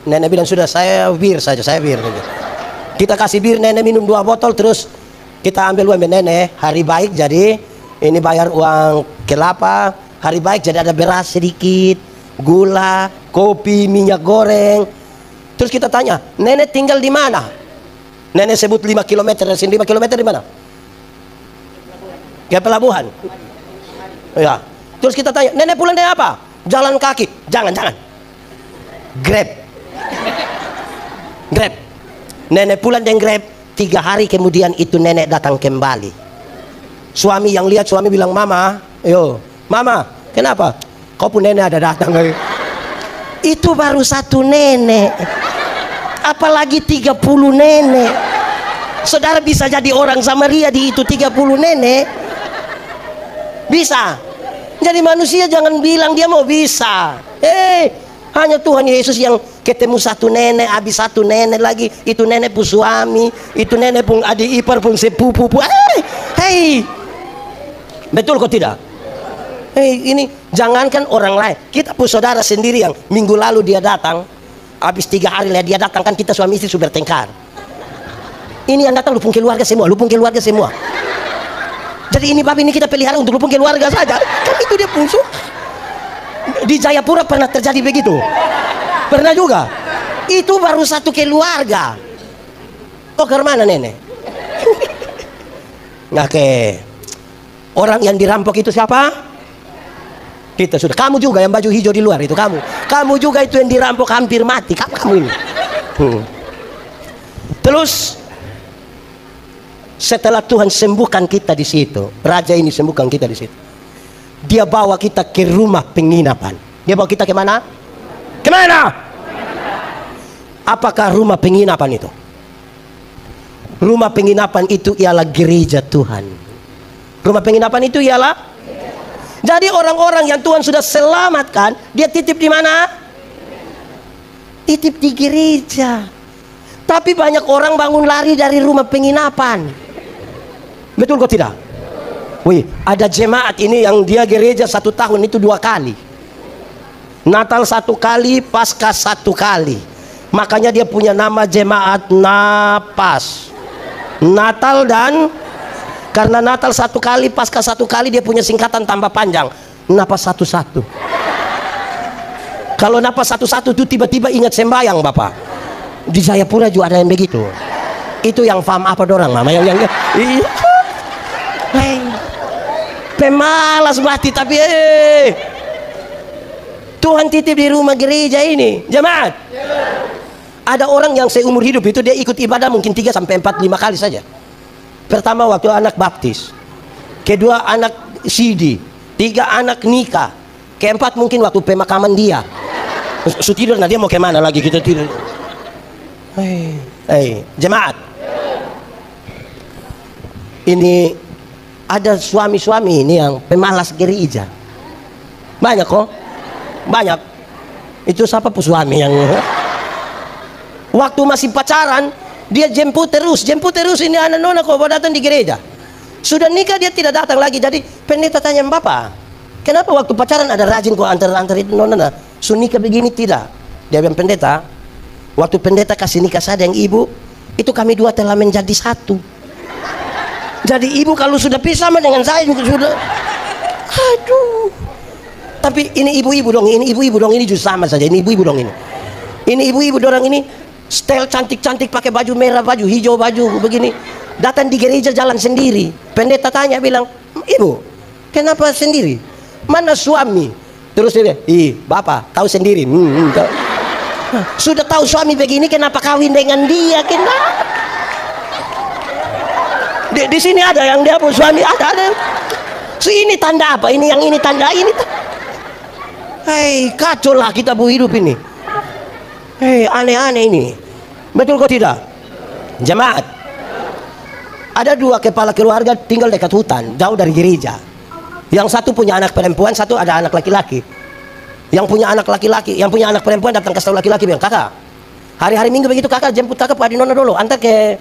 A: Nenek bilang sudah, saya bir saja, saya bir. Kita kasih bir, nenek minum 2 botol, terus kita ambil uang nenek. Hari baik jadi ini bayar uang kelapa. Hari baik jadi ada beras sedikit, gula, kopi, minyak goreng. Terus kita tanya, nenek tinggal di mana? Nenek sebut 5 km dari sini. 5 km di mana? Ke pelabuhan. Ya. Terus kita tanya, nenek pulang dari apa? Jalan kaki. Jangan. Grab. Nenek pulang dengan Grab. 3 hari kemudian itu nenek datang kembali. Suami yang lihat, suami bilang, mama, kenapa? Kau pun nenek ada datang. Itu baru 1 nenek, apalagi 30 nenek. Saudara bisa jadi orang Samaria di itu 30 nenek? Bisa. Jadi manusia jangan bilang dia mau bisa. Hanya Tuhan Yesus yang ketemu 1 nenek, habis 1 nenek lagi. Itu nenek pun suami, itu nenek pun adik ipar pun sepupu. Betul kok tidak? Ini jangankan orang lain, kita pun saudara sendiri yang minggu lalu dia datang, habis 3 hari lah dia datang, kan kita suami istri sudah bertengkar. Ini yang datang lupung keluarga semua. Jadi ini babi ini kita pelihara untuk lupung keluarga saja. Kan itu dia pun di Jayapura pernah terjadi begitu. Pernah juga. Itu baru 1 keluarga. Kok ke mana nenek? Oke. Orang yang dirampok itu siapa? Kita sudah. Kamu juga yang baju hijau di luar itu kamu. Kamu juga itu yang dirampok hampir mati. Kamu ini. Terus setelah Tuhan sembuhkan kita di situ, raja ini sembuhkan kita di situ, dia bawa kita ke rumah penginapan. Dia bawa kita ke mana? Kemana? Apakah rumah penginapan itu? Rumah penginapan itu ialah gereja Tuhan. Rumah penginapan itu ialah, jadi orang-orang yang Tuhan sudah selamatkan, dia titip di mana? Titip di gereja. Tapi banyak orang bangun lari dari rumah penginapan. Betul kok tidak? Wih, ada jemaat ini yang dia gereja 1 tahun itu 2 kali. Natal 1 kali, Paskah 1 kali. Makanya dia punya nama jemaat Napas. Natal dan karena Natal 1 kali, Paskah 1 kali, dia punya singkatan tambah panjang. Napas 1-1. Kalau napas 1-1 itu tiba-tiba ingat sembahyang, Bapak. Di Jayapura juga ada yang begitu. Itu yang paham apa dorang, mama yang pemalas mati tapi Tuhan titip di rumah gereja ini. Jemaat, ada orang yang seumur hidup itu dia ikut ibadah mungkin 3 sampai 4, 5 kali saja. Pertama waktu anak baptis, kedua anak CD, 3 anak nikah, keempat mungkin waktu pemakaman dia. Tidur, nah dia mau kemana lagi kita tidur. Jemaat, ini ada suami-suami ini yang pemalas gereja. Banyak kok, banyak. Itu siapa pun suami yang waktu masih pacaran dia jemput terus ini anak nona kok datang di gereja. Sudah nikah dia tidak datang lagi. Jadi pendeta tanya, bapak, kenapa waktu pacaran ada rajin kok antar itu nona? Sunika begini tidak? Dia bilang, pendeta, waktu pendeta kasih nikah saya yang ibu, itu kami 2 telah menjadi 1. Jadi ibu kalau sudah pisah sama dengan saya sudah, aduh. Tapi ini ibu-ibu dong, ini ibu-ibu dong, ini juga sama saja. Ini ibu-ibu dong ini. Ini ibu-ibu dorang ini Style cantik-cantik pakai baju merah, baju hijau, baju begini. Datang di gereja jalan sendiri. Pendeta tanya bilang, "Ibu, kenapa sendiri? Mana suami?" Terus dia, "Bapak, tahu sendiri." Sudah tahu suami begini, kenapa kawin dengan dia? Kenapa? Di sini ada yang dia pun suami, ada. So, ini tanda apa? Ini yang ini tanda ini. Hei, kacau lah kita bu hidup ini. Hei, aneh-aneh ini. Betul kok tidak? Jemaat. Ada dua kepala keluarga tinggal dekat hutan, jauh dari gereja. Yang satu punya anak perempuan, satu ada anak laki-laki. Yang punya anak laki-laki, yang punya anak perempuan datang ke sekolah laki-laki bilang, "Kakak, hari-hari Minggu begitu kakak jemput kakak Pak Adinono dulu, antar ke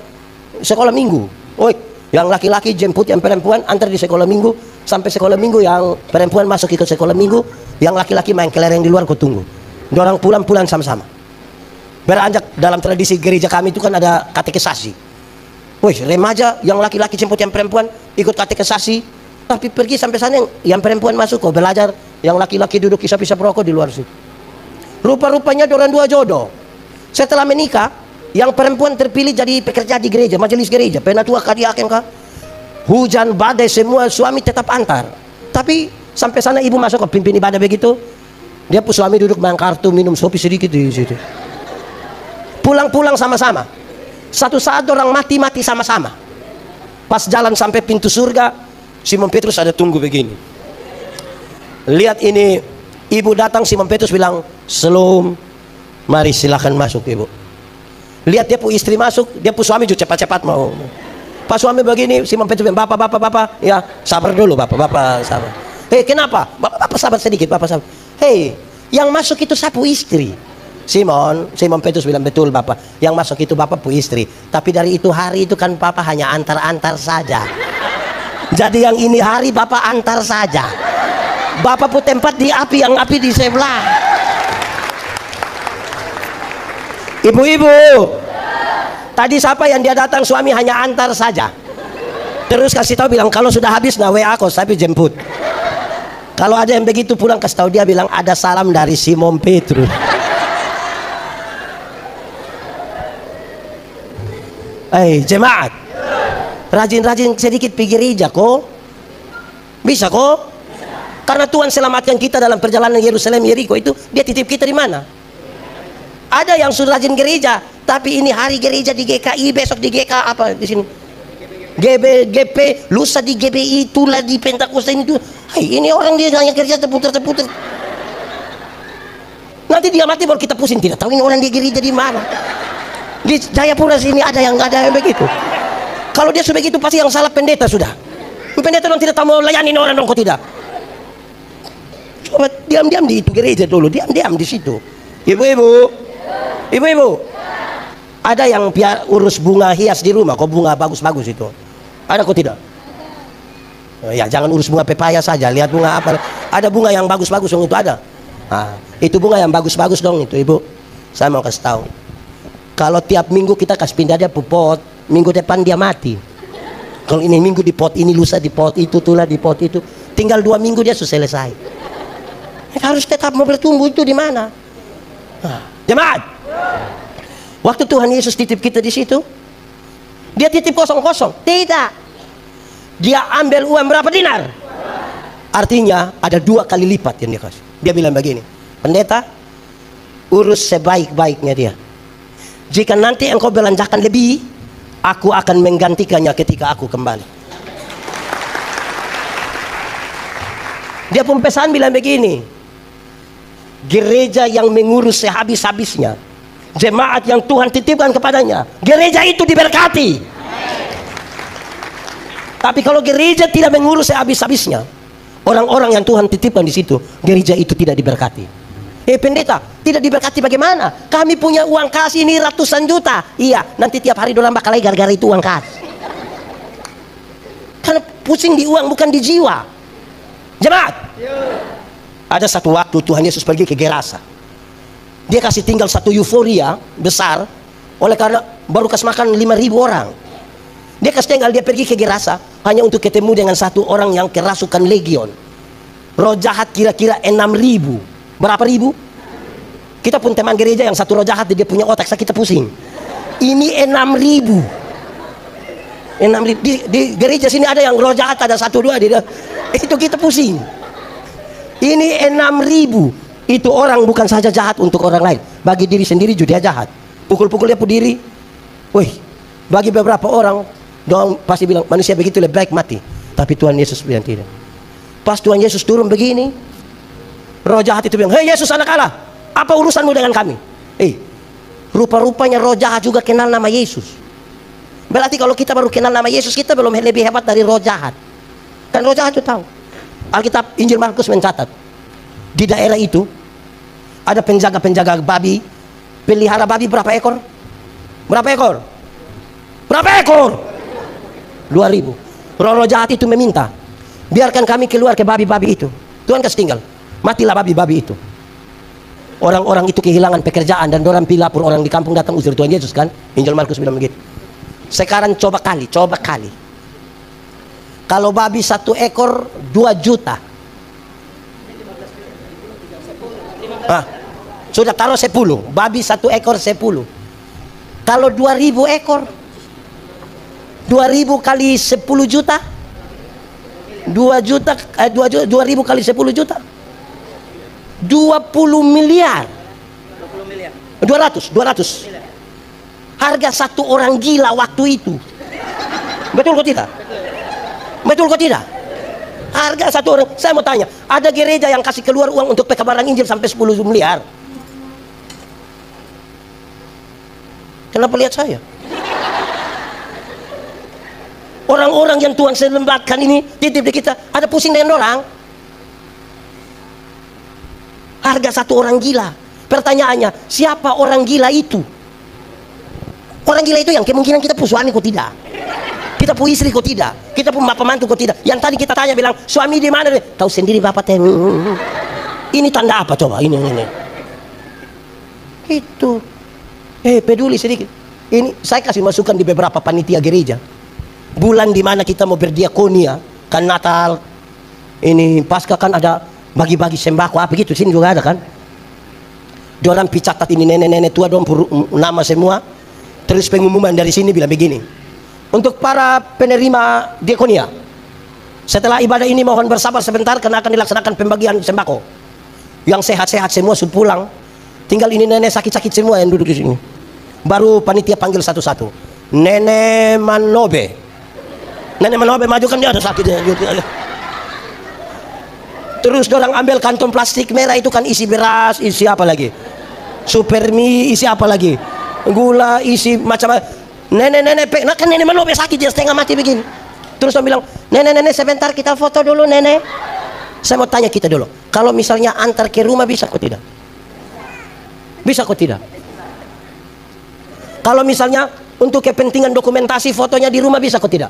A: sekolah Minggu." Oi, yang laki-laki jemput yang perempuan, antar di sekolah Minggu. Sampai sekolah Minggu yang perempuan masuk ke sekolah Minggu, yang laki-laki main kelereng di luar, kau tunggu. Dorang pulang-pulang sama-sama. Beranjak dalam tradisi gereja kami itu kan ada katekisasi. Wih, remaja yang laki-laki jemput yang perempuan ikut katekisasi. Tapi pergi sampai sana yang perempuan masuk kok belajar, yang laki-laki duduk isap-isap rokok di luar situ. Rupa-rupanya dorang dua jodoh. Setelah menikah, yang perempuan terpilih jadi pekerja di gereja, majelis gereja, penatua kadiaken kah. Hujan, badai, semua suami tetap antar. Tapi sampai sana ibu masuk ke pimpin ibadah begitu, dia pun suami duduk main kartu, minum kopi sedikit di situ. Pulang-pulang sama-sama. Satu saat orang mati-mati sama-sama. Pas jalan sampai pintu surga, Simon Petrus ada tunggu begini. Lihat ini, ibu datang, Simon Petrus bilang, "Shalom, mari silakan masuk ibu." Lihat dia pu istri masuk, dia pu suami juga cepat-cepat mau. Pas suami begini, Simon Petrus bilang, "Bapak, ya sabar dulu bapak sabar." "Hei, kenapa? Bapak sabar sedikit, bapak sabar." "Hei, yang masuk itu sapu istri." Simon Petrus bilang, "Betul bapak, yang masuk itu bapak pu istri. Tapi dari itu hari itu kan bapak hanya antar-antar saja. Jadi yang ini hari bapak antar saja. Bapak pun tempat di api, yang api di sebelah." Ibu-ibu, tadi siapa yang dia datang suami hanya antar saja. Terus kasih tahu bilang, "Kalau sudah habis nah WA aku, tapi jemput." Kalau ada yang begitu pulang kasih tahu dia bilang, "Ada salam dari Simon Petrus." Jemaat, rajin-rajin sedikit pergi gereja kok. Bisa kok? Karena Tuhan selamatkan kita dalam perjalanan Yerusalem Yeriko itu, dia titip kita di mana? Ada yang sudah rajin gereja, tapi ini hari gereja di GKI, besok di GK apa di sini? GP, lusa di GBI, tula di Pentakosta ini tuh. Ini orang dia hanya kerja terputar-terputar. Nanti dia mati baru kita pusing, tidak tahu ini orang dia gereja di mana. Di Jayapura sini ada yang begitu. Kalau dia sudah begitu pasti yang salah pendeta sudah. Pendeta dong tidak tahu mau layani orang dong, kok tidak? Coba diam-diam di itu gereja dulu, diam-diam di situ. Ibu-ibu, ada yang urus bunga hias di rumah, kok bunga bagus-bagus itu? Ada kok tidak? Ya jangan urus bunga pepaya saja, lihat bunga apa. Ada bunga yang bagus-bagus yang itu ada. Nah, itu bunga yang bagus-bagus dong itu ibu. Saya mau kasih tahu. Kalau tiap minggu kita kasih pindah dia pot, minggu depan dia mati. Kalau ini minggu di pot ini, lusa di pot itu, tula di pot itu, tinggal 2 minggu dia sudah selesai. Harus tetap mau bertumbuh itu di mana? Jemaat, waktu Tuhan Yesus titip kita di situ, dia titip kosong-kosong? Tidak. Dia ambil uang berapa dinar? Artinya ada 2 kali lipat yang dia kasih. Dia bilang begini, "Pendeta, urus sebaik-baiknya dia. Jika nanti engkau belanjakan lebih, aku akan menggantikannya ketika aku kembali." Dia pun pesan bilang begini, gereja yang mengurus sehabis-habisnya, jemaat yang Tuhan titipkan kepadanya, gereja itu diberkati. Tapi kalau gereja tidak mengurus sehabis-habisnya, orang-orang yang Tuhan titipkan di situ, gereja itu tidak diberkati. Pendeta, tidak diberkati bagaimana? Kami punya uang kas ini ratusan juta. Iya, nanti tiap hari doang bakal lagi gara-gara itu uang kas. Karena pusing di uang bukan di jiwa. Jemaat, ada satu waktu Tuhan Yesus pergi ke Gerasa. Dia kasih tinggal satu euforia besar, oleh karena baru kasih makan 5.000 orang. Dia kasih tinggal, dia pergi ke Gerasa hanya untuk ketemu dengan satu orang yang kerasukan legion. Roh jahat kira-kira 6.000. Berapa ribu? Kita pun teman gereja yang satu roh jahat, dia punya otak, kita pusing. Ini 6.000. 6.000 di gereja sini ada yang roh jahat, ada 1-2 itu kita pusing. Ini 6.000. Itu orang bukan saja jahat untuk orang lain, bagi diri sendiri juga dia jahat. Pukul-pukul dia pun diri. Wih, bagi beberapa orang dong pasti bilang manusia begitu lebih baik mati. Tapi Tuhan Yesus bilang tidak. Pas Tuhan Yesus turun begini, roh jahat itu bilang, "Hei Yesus anak Allah, apa urusanmu dengan kami?" Rupa-rupanya roh jahat juga kenal nama Yesus. Berarti kalau kita baru kenal nama Yesus, kita belum lebih hebat dari roh jahat. Kan roh jahat itu tahu. Alkitab Injil Markus mencatat, di daerah itu ada penjaga-penjaga babi, pelihara babi berapa ekor? Berapa ekor? Berapa ekor? 2.000. Roh jahat itu meminta, biarkan kami keluar ke babi-babi itu. Tuhan kasih tinggal, matilah babi-babi itu. Orang-orang itu kehilangan pekerjaan dan orang pilapur, orang di kampung datang usir Tuhan Yesus kan. Injil Markus bilang begitu. Sekarang coba kali. Kalau babi 1 ekor 2 juta. Sudah taruh 10. Babi 1 ekor 10. Kalau 2.000 ekor, 2.000 kali 10 juta, 2.000 kali 10 juta, 20 miliar. 200. Harga satu orang gila waktu itu. Betul kok tidak? Betul kok tidak? Harga satu orang. Saya mau tanya, ada gereja yang kasih keluar uang untuk pekabaran Injil sampai 10 miliar? Kenapa lihat saya? Orang-orang yang Tuhan selamatkan ini titip di kita, ada pusing dengan orang. Harga satu orang gila. Pertanyaannya, siapa orang gila itu? Orang gila itu yang kemungkinan kita pun suami kok tidak, kita pun istri kok tidak, kita pun bapak mantu kok tidak. Yang tadi kita tanya bilang suami di mana? Tahu sendiri bapak teh. Ini tanda apa coba? Ini. Itu. Peduli sedikit. Ini saya kasih masukan di beberapa panitia gereja. Bulan di mana kita mau berdiakonia, kan Natal, ini Paskah kan ada bagi-bagi sembako apa gitu, sini juga ada kan. Diorang picatat ini nenek-nenek tua dong nama semua. Terus pengumuman dari sini bilang begini, untuk para penerima diakonia, setelah ibadah ini mohon bersabar sebentar karena akan dilaksanakan pembagian sembako. Yang sehat-sehat semua sudah pulang, tinggal ini nenek sakit-sakit semua yang duduk di sini. Baru panitia panggil satu-satu. Nenek Manobe maju kan, dia ada sakit. Terus orang ambil kantong plastik merah itu kan isi beras, isi apa lagi? Supermi, isi apa lagi? Gula, isi macam-macam. Nenek, nah kan nenek Manobe sakit, dia setengah mati begini. Terus dia bilang, nenek sebentar kita foto dulu nenek. Saya mau tanya kita dulu, kalau misalnya antar ke rumah bisa kok tidak? Bisa kok tidak? Kalau misalnya untuk kepentingan dokumentasi fotonya di rumah bisa kok tidak?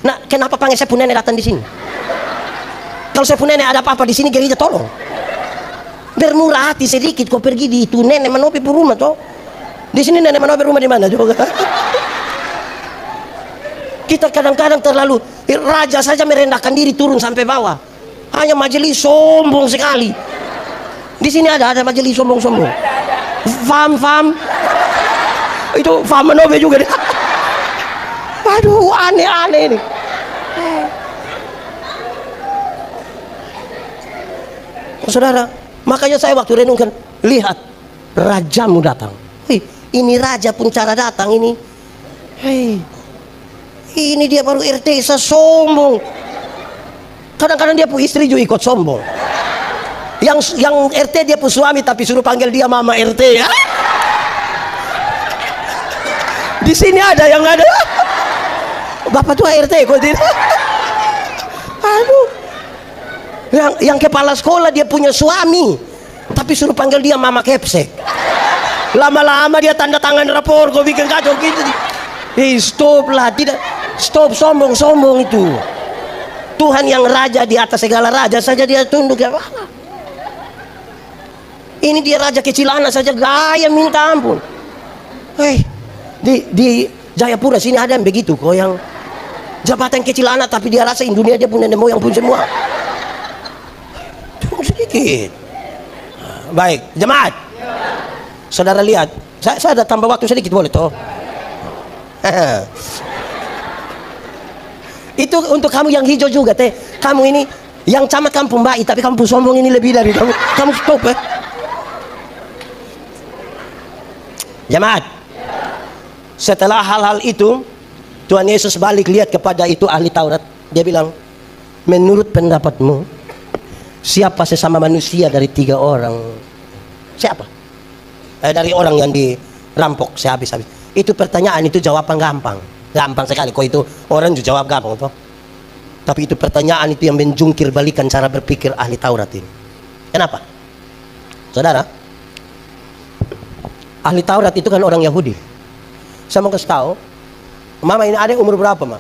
A: Nah, kenapa panggil saya pun nenek datang di sini? Kalau saya pun nenek ada apa-apa di sini gereja tolong. Bermurah hati sedikit kok pergi di itu nenek Manobe per rumah toh. Di sini nenek Manobe rumah di mana coba? Kita kadang-kadang terlalu raja saja merendahkan diri turun sampai bawah. Hanya majelis sombong sekali. Di sini ada majelis sombong-sombong. Fam. Itu Fam Manobe juga deh. Waduh, aneh-aneh ini. Saudara, makanya saya waktu renungkan, lihat rajamu datang. Ini raja pun cara datang ini. Ini dia baru RT sombong. Kadang-kadang dia pun istri juga ikut sombong. Yang RT dia pun suami tapi suruh panggil dia mama RT ya. Di sini ada yang ada. Bapak tua RT kok tidak. Aduh. Yang kepala sekolah dia punya suami tapi suruh panggil dia mama kepsek. Lama-lama dia tanda tangan rapor kok bikin kacau gitu. Stop lah, tidak. Stop sombong-sombong itu. Tuhan yang raja di atas segala raja saja dia tunduk ya. Ini dia raja kecil anak saja gaya minta ampun. Di Jayapura sini ada yang begitu kok, yang jabatan kecil anak tapi dia rasa dunia dia punya nenek moyang pun semua. Tunggu sedikit. Baik, jemaat. Saudara lihat, saya ada tambah waktu sedikit boleh toh? Itu untuk kamu yang hijau juga teh. Kamu ini yang camat kampung baik, tapi kampung sombong ini lebih dari kamu. Kamu stop ya. Jemaat, setelah hal-hal itu, Tuhan Yesus balik lihat kepada itu ahli Taurat. Dia bilang, menurut pendapatmu, siapa sesama manusia dari 3 orang? Siapa? Dari orang yang dirampok sehabis-habis. Itu pertanyaan, itu jawaban gampang. Gampang sekali. Kok itu orang juga jawab gampang toh? Tapi itu pertanyaan itu yang menjungkir balikan cara berpikir ahli Taurat ini. Kenapa? Saudara, ahli Taurat itu kan orang Yahudi. Saya mau kasih tahu, mama ini adik umur berapa, Ma?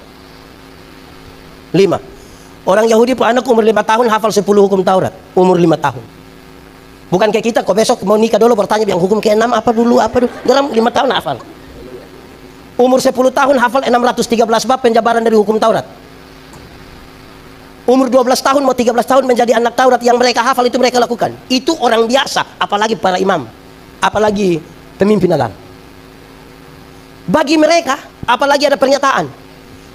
A: 5. Orang Yahudi pun anak umur 5 tahun hafal 10 hukum Taurat. Umur 5 tahun. Bukan kayak kita, kok besok mau nikah dulu bertanya yang hukum ke-6 apa dulu. Dalam 5 tahun hafal. Umur 10 tahun hafal 613 bab penjabaran dari hukum Taurat. Umur 12 tahun mau 13 tahun menjadi anak Taurat, yang mereka hafal itu mereka lakukan. Itu orang biasa, apalagi para imam, apalagi pemimpin agama. Bagi mereka, apalagi ada pernyataan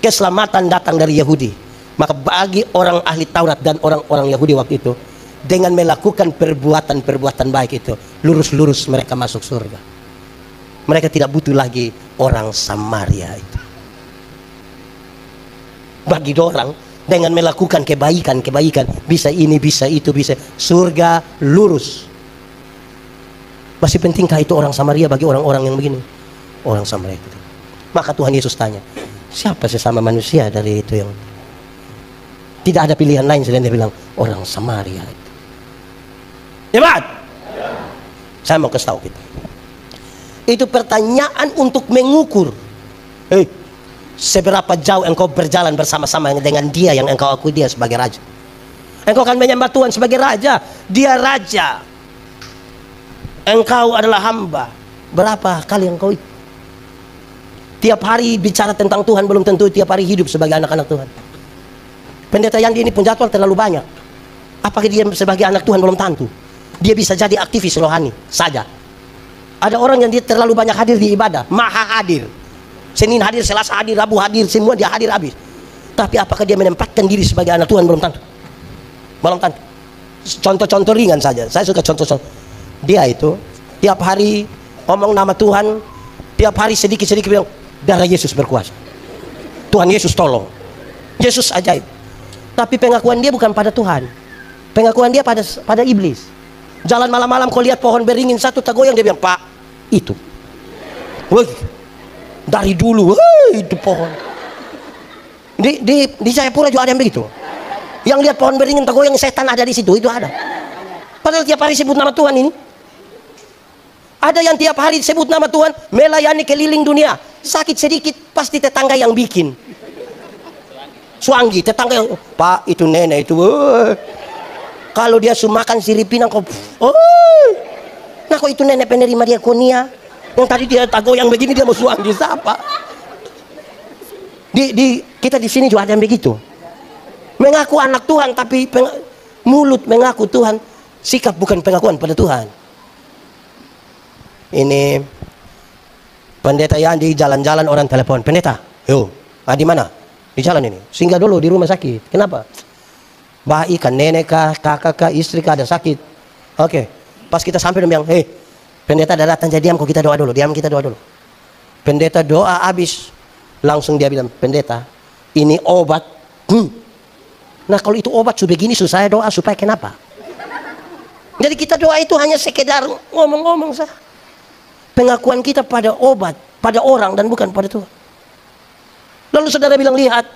A: keselamatan datang dari Yahudi, maka bagi orang ahli Taurat dan orang-orang Yahudi waktu itu, dengan melakukan perbuatan-perbuatan baik itu, lurus-lurus mereka masuk surga. Mereka tidak butuh lagi orang Samaria itu. Bagi orang, dengan melakukan kebaikan, bisa ini, bisa itu, bisa surga lurus. Masih pentingkah itu orang Samaria bagi orang-orang yang begini? Orang Samaria itu. Maka Tuhan Yesus tanya, siapa sesama manusia dari itu yang tidak ada pilihan lain selain dia bilang orang Samaria itu. Hebat. Saya mau kasih tahu kita. Itu pertanyaan untuk mengukur. Seberapa jauh engkau berjalan bersama-sama dengan dia yang engkau akui dia sebagai raja. Engkau akan menyembah Tuhan sebagai raja. Dia raja. Engkau adalah hamba. Berapa kali engkau tiap hari bicara tentang Tuhan, belum tentu tiap hari hidup sebagai anak-anak Tuhan. Pendeta Yandi ini pun jadwal terlalu banyak. Apakah dia sebagai anak Tuhan? Belum tentu. Dia bisa jadi aktivis rohani saja. Ada orang yang dia terlalu banyak hadir di ibadah, maha hadir. Senin hadir, Selasa hadir, Rabu hadir, semua dia hadir habis. Tapi apakah dia menempatkan diri sebagai anak Tuhan? Belum tentu. Belum tentu. Contoh-contoh ringan saja. Saya suka contoh-contoh. Dia itu tiap hari ngomong nama Tuhan, tiap hari sedikit-sedikit bilang darah Yesus berkuasa. Tuhan Yesus tolong. Yesus ajaib. Tapi pengakuan dia bukan pada Tuhan. Pengakuan dia pada iblis. Jalan malam-malam kau lihat pohon beringin satu tak goyang, dia bilang, "Pak, itu." Wah, dari dulu, itu pohon. Di Jayapura juga ada yang begitu. Yang lihat pohon beringin tak goyang, setan ada di situ, itu ada. Padahal tiap hari sebut nama Tuhan ini. Ada yang tiap hari sebut nama Tuhan, melayani keliling dunia. Sakit sedikit, pasti tetangga yang bikin. Suanggi, tetangga yang, "Pak, itu nenek itu." Kalau dia sumakan siripinang, kok, nah kok itu nenek penerima diakonia. Yang tadi dia tago yang begini, dia mau suanggi siapa? Kita di sini juga ada yang begitu. Mengaku anak Tuhan, tapi mulut mengaku Tuhan, sikap bukan pengakuan pada Tuhan. Ini pendeta yang di jalan-jalan orang telepon, "Pendeta, yo, di mana? Di jalan ini. Singgah dulu di rumah sakit." Kenapa? Bayi kan, nenek kah, kakak kah, istri kah ada sakit. Oke. Pas kita sampai dia bilang, pendeta ada datang, jadi diam kok, kita doa dulu. Diam, kita doa dulu. Pendeta doa habis, langsung dia bilang, "Pendeta, ini obat." Nah kalau itu obat sudah begini, saya doa supaya kenapa? Jadi kita doa itu hanya sekedar ngomong-ngomong saja. Pengakuan kita pada obat, pada orang, dan bukan pada Tuhan. Lalu saudara bilang, lihat,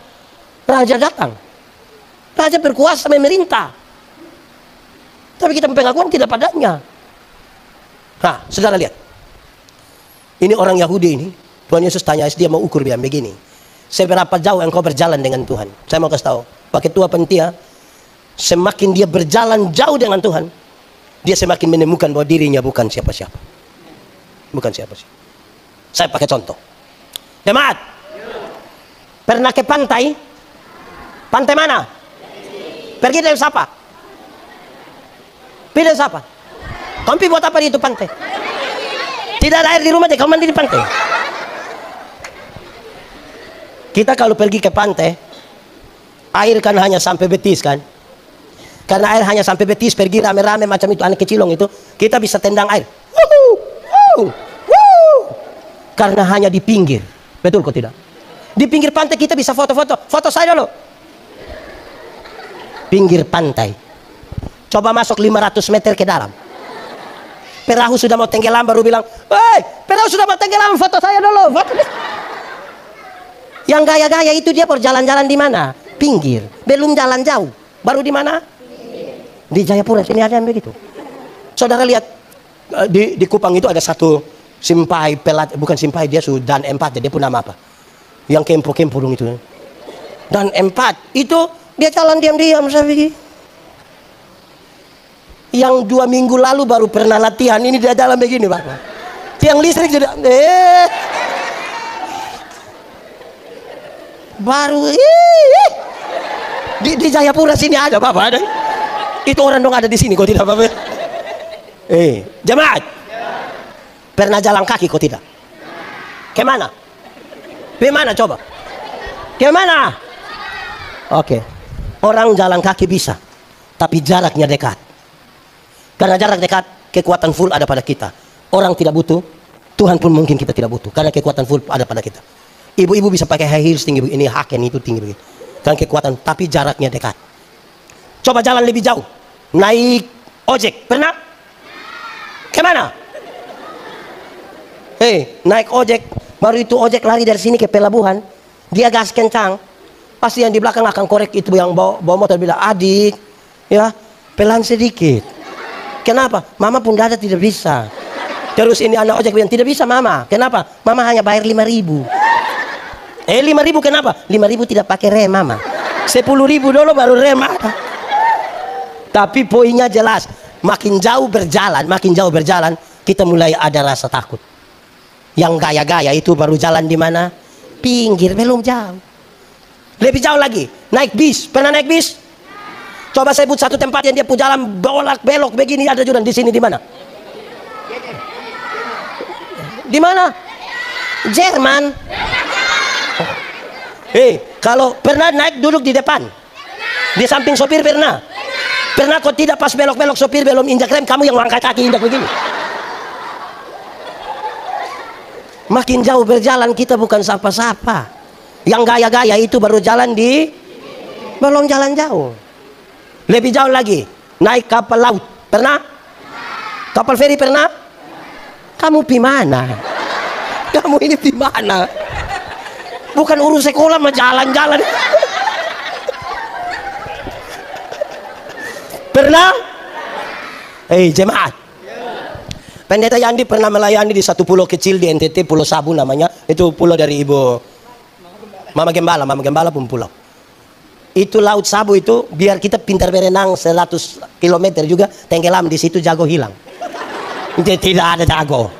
A: raja datang. Raja berkuasa memerintah. Tapi kita pengakuan tidak padanya. Nah, saudara lihat. Ini orang Yahudi ini, Tuhan Yesus tanya, dia mau ukur dia begini. Seberapa jauh engkau berjalan dengan Tuhan? Saya mau kasih tahu, Pak Ketua Panitia, semakin dia berjalan jauh dengan Tuhan, dia semakin menemukan bahwa dirinya bukan siapa-siapa. Bukan siapa-siapa. Saya pakai contoh. Jemaat, pernah ke pantai? Pantai mana? Pergi dengan siapa? Pilih siapa? Kamu buat apa di itu pantai? Tidak ada air di rumah, kamu mandi di pantai. Kita kalau pergi ke pantai, air kan hanya sampai betis kan. Karena air hanya sampai betis, pergi rame-rame macam itu, anak kecilong itu, kita bisa tendang air. Karena hanya di pinggir. Betul kok tidak? Di pinggir pantai kita bisa foto-foto. Foto saya dulu. Pinggir pantai. Coba masuk 500 meter ke dalam. Perahu sudah mau tenggelam baru bilang, "Woi, perahu sudah mau tenggelam, foto saya dulu." Foto. Yang gaya-gaya itu dia berjalan-jalan di mana? Pinggir. Belum jalan jauh. Baru di mana? Di Jayapura sini ada yang begitu. Saudara lihat di Kupang itu ada satu simpai pelat, bukan simpai, dia sudah dan empat, dia pun nama apa? Yang kempo-kempo dong itu. Dan empat itu dia jalan diam-diam saya begini. Yang 2 minggu lalu baru pernah latihan, ini dia jalan begini Bapak. Tiang listrik sudah baru di Jayapura sini ada Bapak, ada. Itu orang dong ada di sini kok tidak Bapak? Jemaat. Pernah jalan kaki kok tidak? Kemana? Kemana coba? Kemana? Oke. Orang jalan kaki bisa, tapi jaraknya dekat. Karena jarak dekat, kekuatan full ada pada kita. Orang tidak butuh, Tuhan pun mungkin kita tidak butuh. Karena kekuatan full ada pada kita. Ibu-ibu bisa pakai high heels tinggi begini, haken itu tinggi begini. Karena kekuatan, tapi jaraknya dekat. Coba jalan lebih jauh. Naik ojek, pernah? Kemana? Naik ojek. Baru itu ojek lari dari sini ke pelabuhan. Dia gas kencang. Pasti yang di belakang akan korek itu yang bawa motor bilang, "Adik, ya pelan sedikit." Kenapa? Mama pun dada tidak bisa. Terus ini anak ojek bilang, "Tidak bisa Mama." Kenapa? Mama hanya bayar 5.000. 5.000 kenapa? 5.000 tidak pakai rem Mama. 10.000 dulu baru rem ada. Tapi poinnya jelas, makin jauh berjalan, kita mulai ada rasa takut. Yang gaya-gaya itu baru jalan di mana? Pinggir, belum jauh. Lebih jauh lagi, naik bis. Pernah naik bis? Coba sebut satu tempat yang dia jalan bolak belok begini, ada juga di sini, di mana? Di mana? Jerman. Kalau pernah naik duduk di depan, di samping sopir pernah? Pernah kok tidak pas belok-belok sopir belum injak rem, kamu yang angkat kaki injak begini? Makin jauh berjalan kita bukan sapa-sapa. Yang gaya-gaya itu baru jalan belum jalan jauh. Lebih jauh lagi, naik kapal laut. Pernah? Kapal feri pernah? Kamu pi mana? Kamu ini pi mana? Bukan urus sekolah mah jalan-jalan. Pernah? Jemaat. Pendeta Yandi pernah melayani di satu pulau kecil di NTT, Pulau Sabu namanya. Itu pulau dari Ibu Mama Gembala pun pulau. Itu Laut Sabu itu, biar kita pintar berenang 100 km juga, tenggelam di situ jago hilang. Tidak ada jago.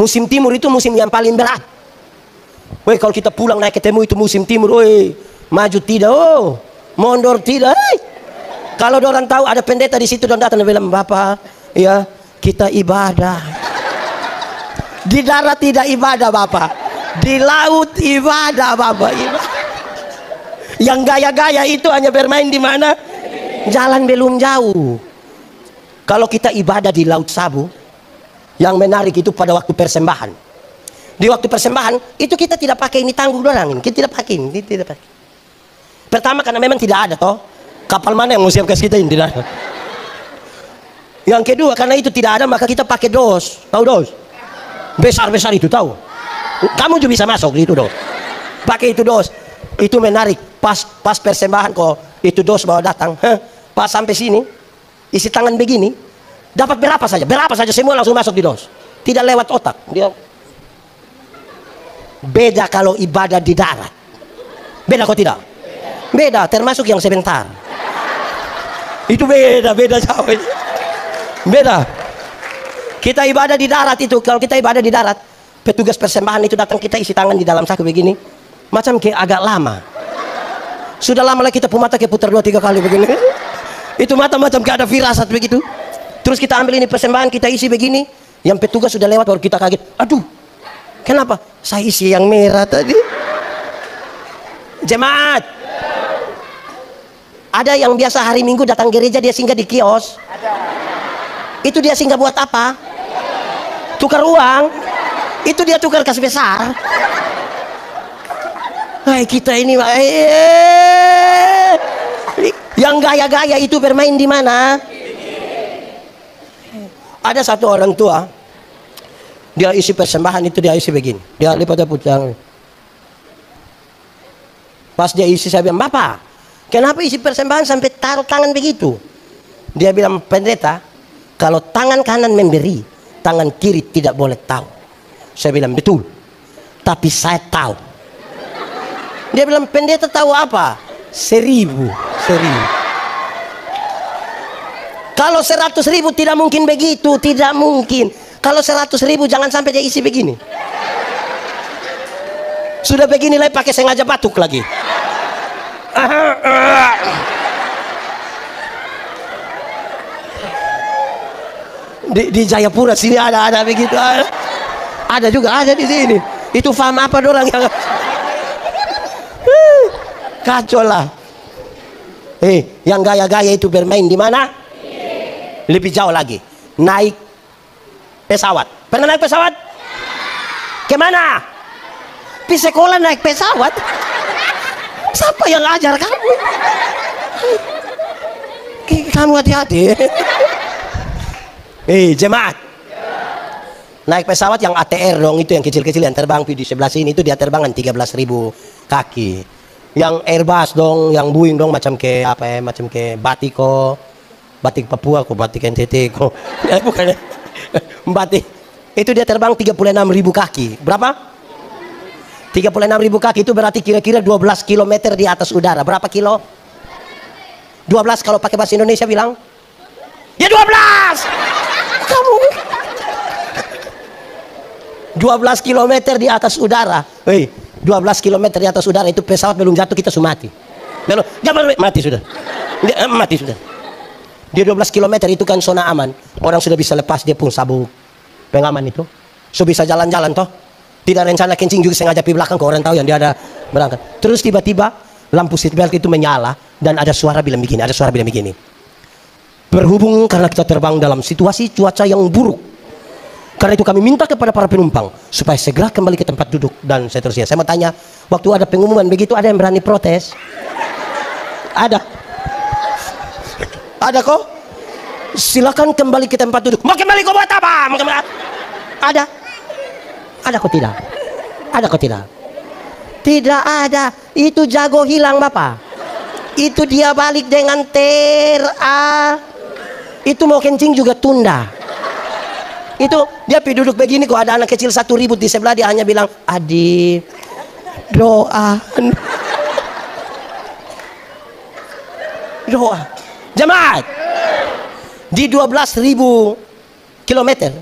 A: Musim timur itu musim yang paling berat. Kalau kita pulang naik ketemu itu musim timur, maju tidak, mondor tidak. Kalau orang tahu ada pendeta di situ dan datang dan bilang, "Bapak, ya kita ibadah." Di darat tidak ibadah Bapak, di laut ibadah Bapak. Yang gaya-gaya itu hanya bermain di mana? Jalan belum jauh. Kalau kita ibadah di Laut Sabu, yang menarik itu pada waktu persembahan. Di waktu persembahan itu kita tidak pakai ini tangguh orang ini, kita tidak pakai ini, tidak pakai. Pertama karena memang tidak ada toh. Kapal mana yang mau siapkan kita ini tidak ada. Yang kedua karena itu tidak ada maka kita pakai dos. Tahu dos? Besar-besar itu tahu. Kamu juga bisa masuk di itu dos. Pakai itu dos. Itu menarik. Pas persembahan kok itu dos bawa datang. Pas sampai sini isi tangan begini dapat berapa saja semua langsung masuk di dos. Tidak lewat otak. Dia beda kalau ibadah di darat. Beda kok tidak? Beda termasuk yang sebentar. Itu beda jauh. Beda. Kita ibadah di darat itu, kalau kita ibadah di darat, petugas persembahan itu datang kita isi tangan di dalam saku begini, macam kayak agak lama. Sudah lama lagi kita mata kayak putar 2-3 kali begini. Itu mata macam kayak ada firasat begitu. Terus kita ambil ini persembahan, kita isi begini. Yang petugas sudah lewat, baru kita kaget. Aduh, kenapa? Saya isi yang merah tadi. Jemaat, ada yang biasa hari Minggu datang gereja, dia singgah di kios. Itu dia singgah buat apa? Tukar uang. Itu dia tukar kas besar. Hai, kita ini yang gaya-gaya itu bermain di mana? Ada satu orang tua, dia isi persembahan itu, dia isi begini, dia lipat putang. Pas dia isi, saya bilang, "Bapak, kenapa isi persembahan sampai taruh tangan begitu?" Dia bilang, "Pendeta, kalau tangan kanan memberi, tangan kiri tidak boleh tahu." Saya bilang, "Betul, tapi saya tahu." Dia bilang, "Pendeta tahu apa?" 1000. Kalau 100.000 tidak mungkin begitu, tidak mungkin. Kalau 100.000 jangan sampai dia isi begini. Sudah begini lagi pakai sengaja batuk lagi. Di Jayapura sini ada begitu. Ada juga, ada di sini. Itu faham apa dorang yang kacau lah. Yang gaya-gaya itu bermain di mana? Lebih jauh lagi, naik pesawat. Pernah naik pesawat? Kemana? Di sekolah naik pesawat? Siapa yang ajar kamu? Kamu hati-hati. Jemaat, naik pesawat yang ATR dong, itu yang kecil-kecil yang terbang di sebelah sini, itu dia terbangan 13.000 kaki. Yang Airbus dong, yang Boeing dong, macam ke apa ya, macam ke batik Papua kok, batik NTT kok. Bukan batik. Itu dia terbang 36.000 kaki. Berapa? 36.000 kaki itu berarti kira-kira 12 km di atas udara. Berapa kilo? 12 kalau pakai bahasa Indonesia bilang? Ya 12. Kamu 12 km di atas udara. 12 km di atas udara, itu pesawat belum jatuh kita sudah mati. Lalu, mati sudah. Mati sudah. Dia 12 km itu kan zona aman. Orang sudah bisa lepas dia pun sabuk pengaman itu. So bisa jalan-jalan toh. Tidak rencana kencing juga, sengaja di belakang ke orang tahu yang dia ada berangkat. Terus tiba-tiba lampu seatbelt itu menyala dan ada suara bilang begini, Berhubung karena kita terbang dalam situasi cuaca yang buruk, karena itu kami minta kepada para penumpang supaya segera kembali ke tempat duduk dan seterusnya. Saya mau tanya, waktu ada pengumuman begitu ada yang berani protes? Ada kok? Silakan kembali ke tempat duduk. Mau kembali kok buat apa? Ada? Ada kok tidak? Ada kok tidak? Tidak ada. Itu jago hilang Bapak. Itu dia balik dengan itu mau kencing juga tunda. Itu dia pergi duduk begini kok, ada anak kecil satu ribut di sebelah, dia hanya bilang, "Adik, doa." Doa. Jemaat, di 12.000 kilometer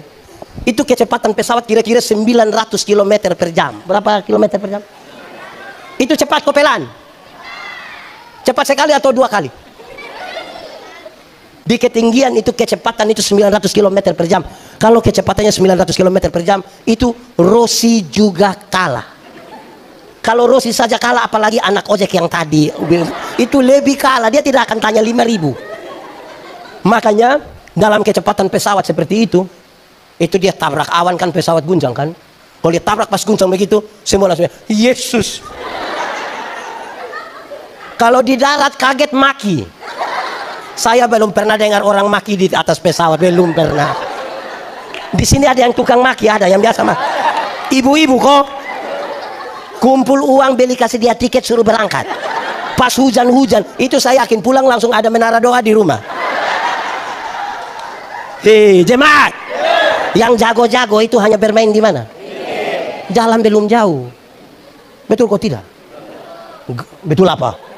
A: itu kecepatan pesawat kira-kira 900 km per jam. Berapa kilometer per jam? Itu cepat kopelan? Cepat sekali atau 2 kali? Di ketinggian itu kecepatan itu 900 km per jam. Kalau kecepatannya 900 km per jam, itu Rossi juga kalah. Kalau Rossi saja kalah, apalagi anak ojek yang tadi. Itu lebih kalah, dia tidak akan tanya 5.000. Makanya dalam kecepatan pesawat seperti itu dia tabrak awan kan, pesawat guncang kan. Kalau dia tabrak pas guncang begitu, semua langsung Yesus. Kalau di darat kaget maki. Saya belum pernah dengar orang maki di atas pesawat, belum pernah. Di sini ada yang tukang maki, ada yang biasa maki. Ibu-ibu kok kumpul uang, beli kasih dia tiket suruh berangkat. Pas hujan-hujan, itu saya yakin pulang langsung ada menara doa di rumah. Jemaat, yang jago-jago itu hanya bermain di mana? Jalan belum jauh. Betul kok tidak? Betul apa?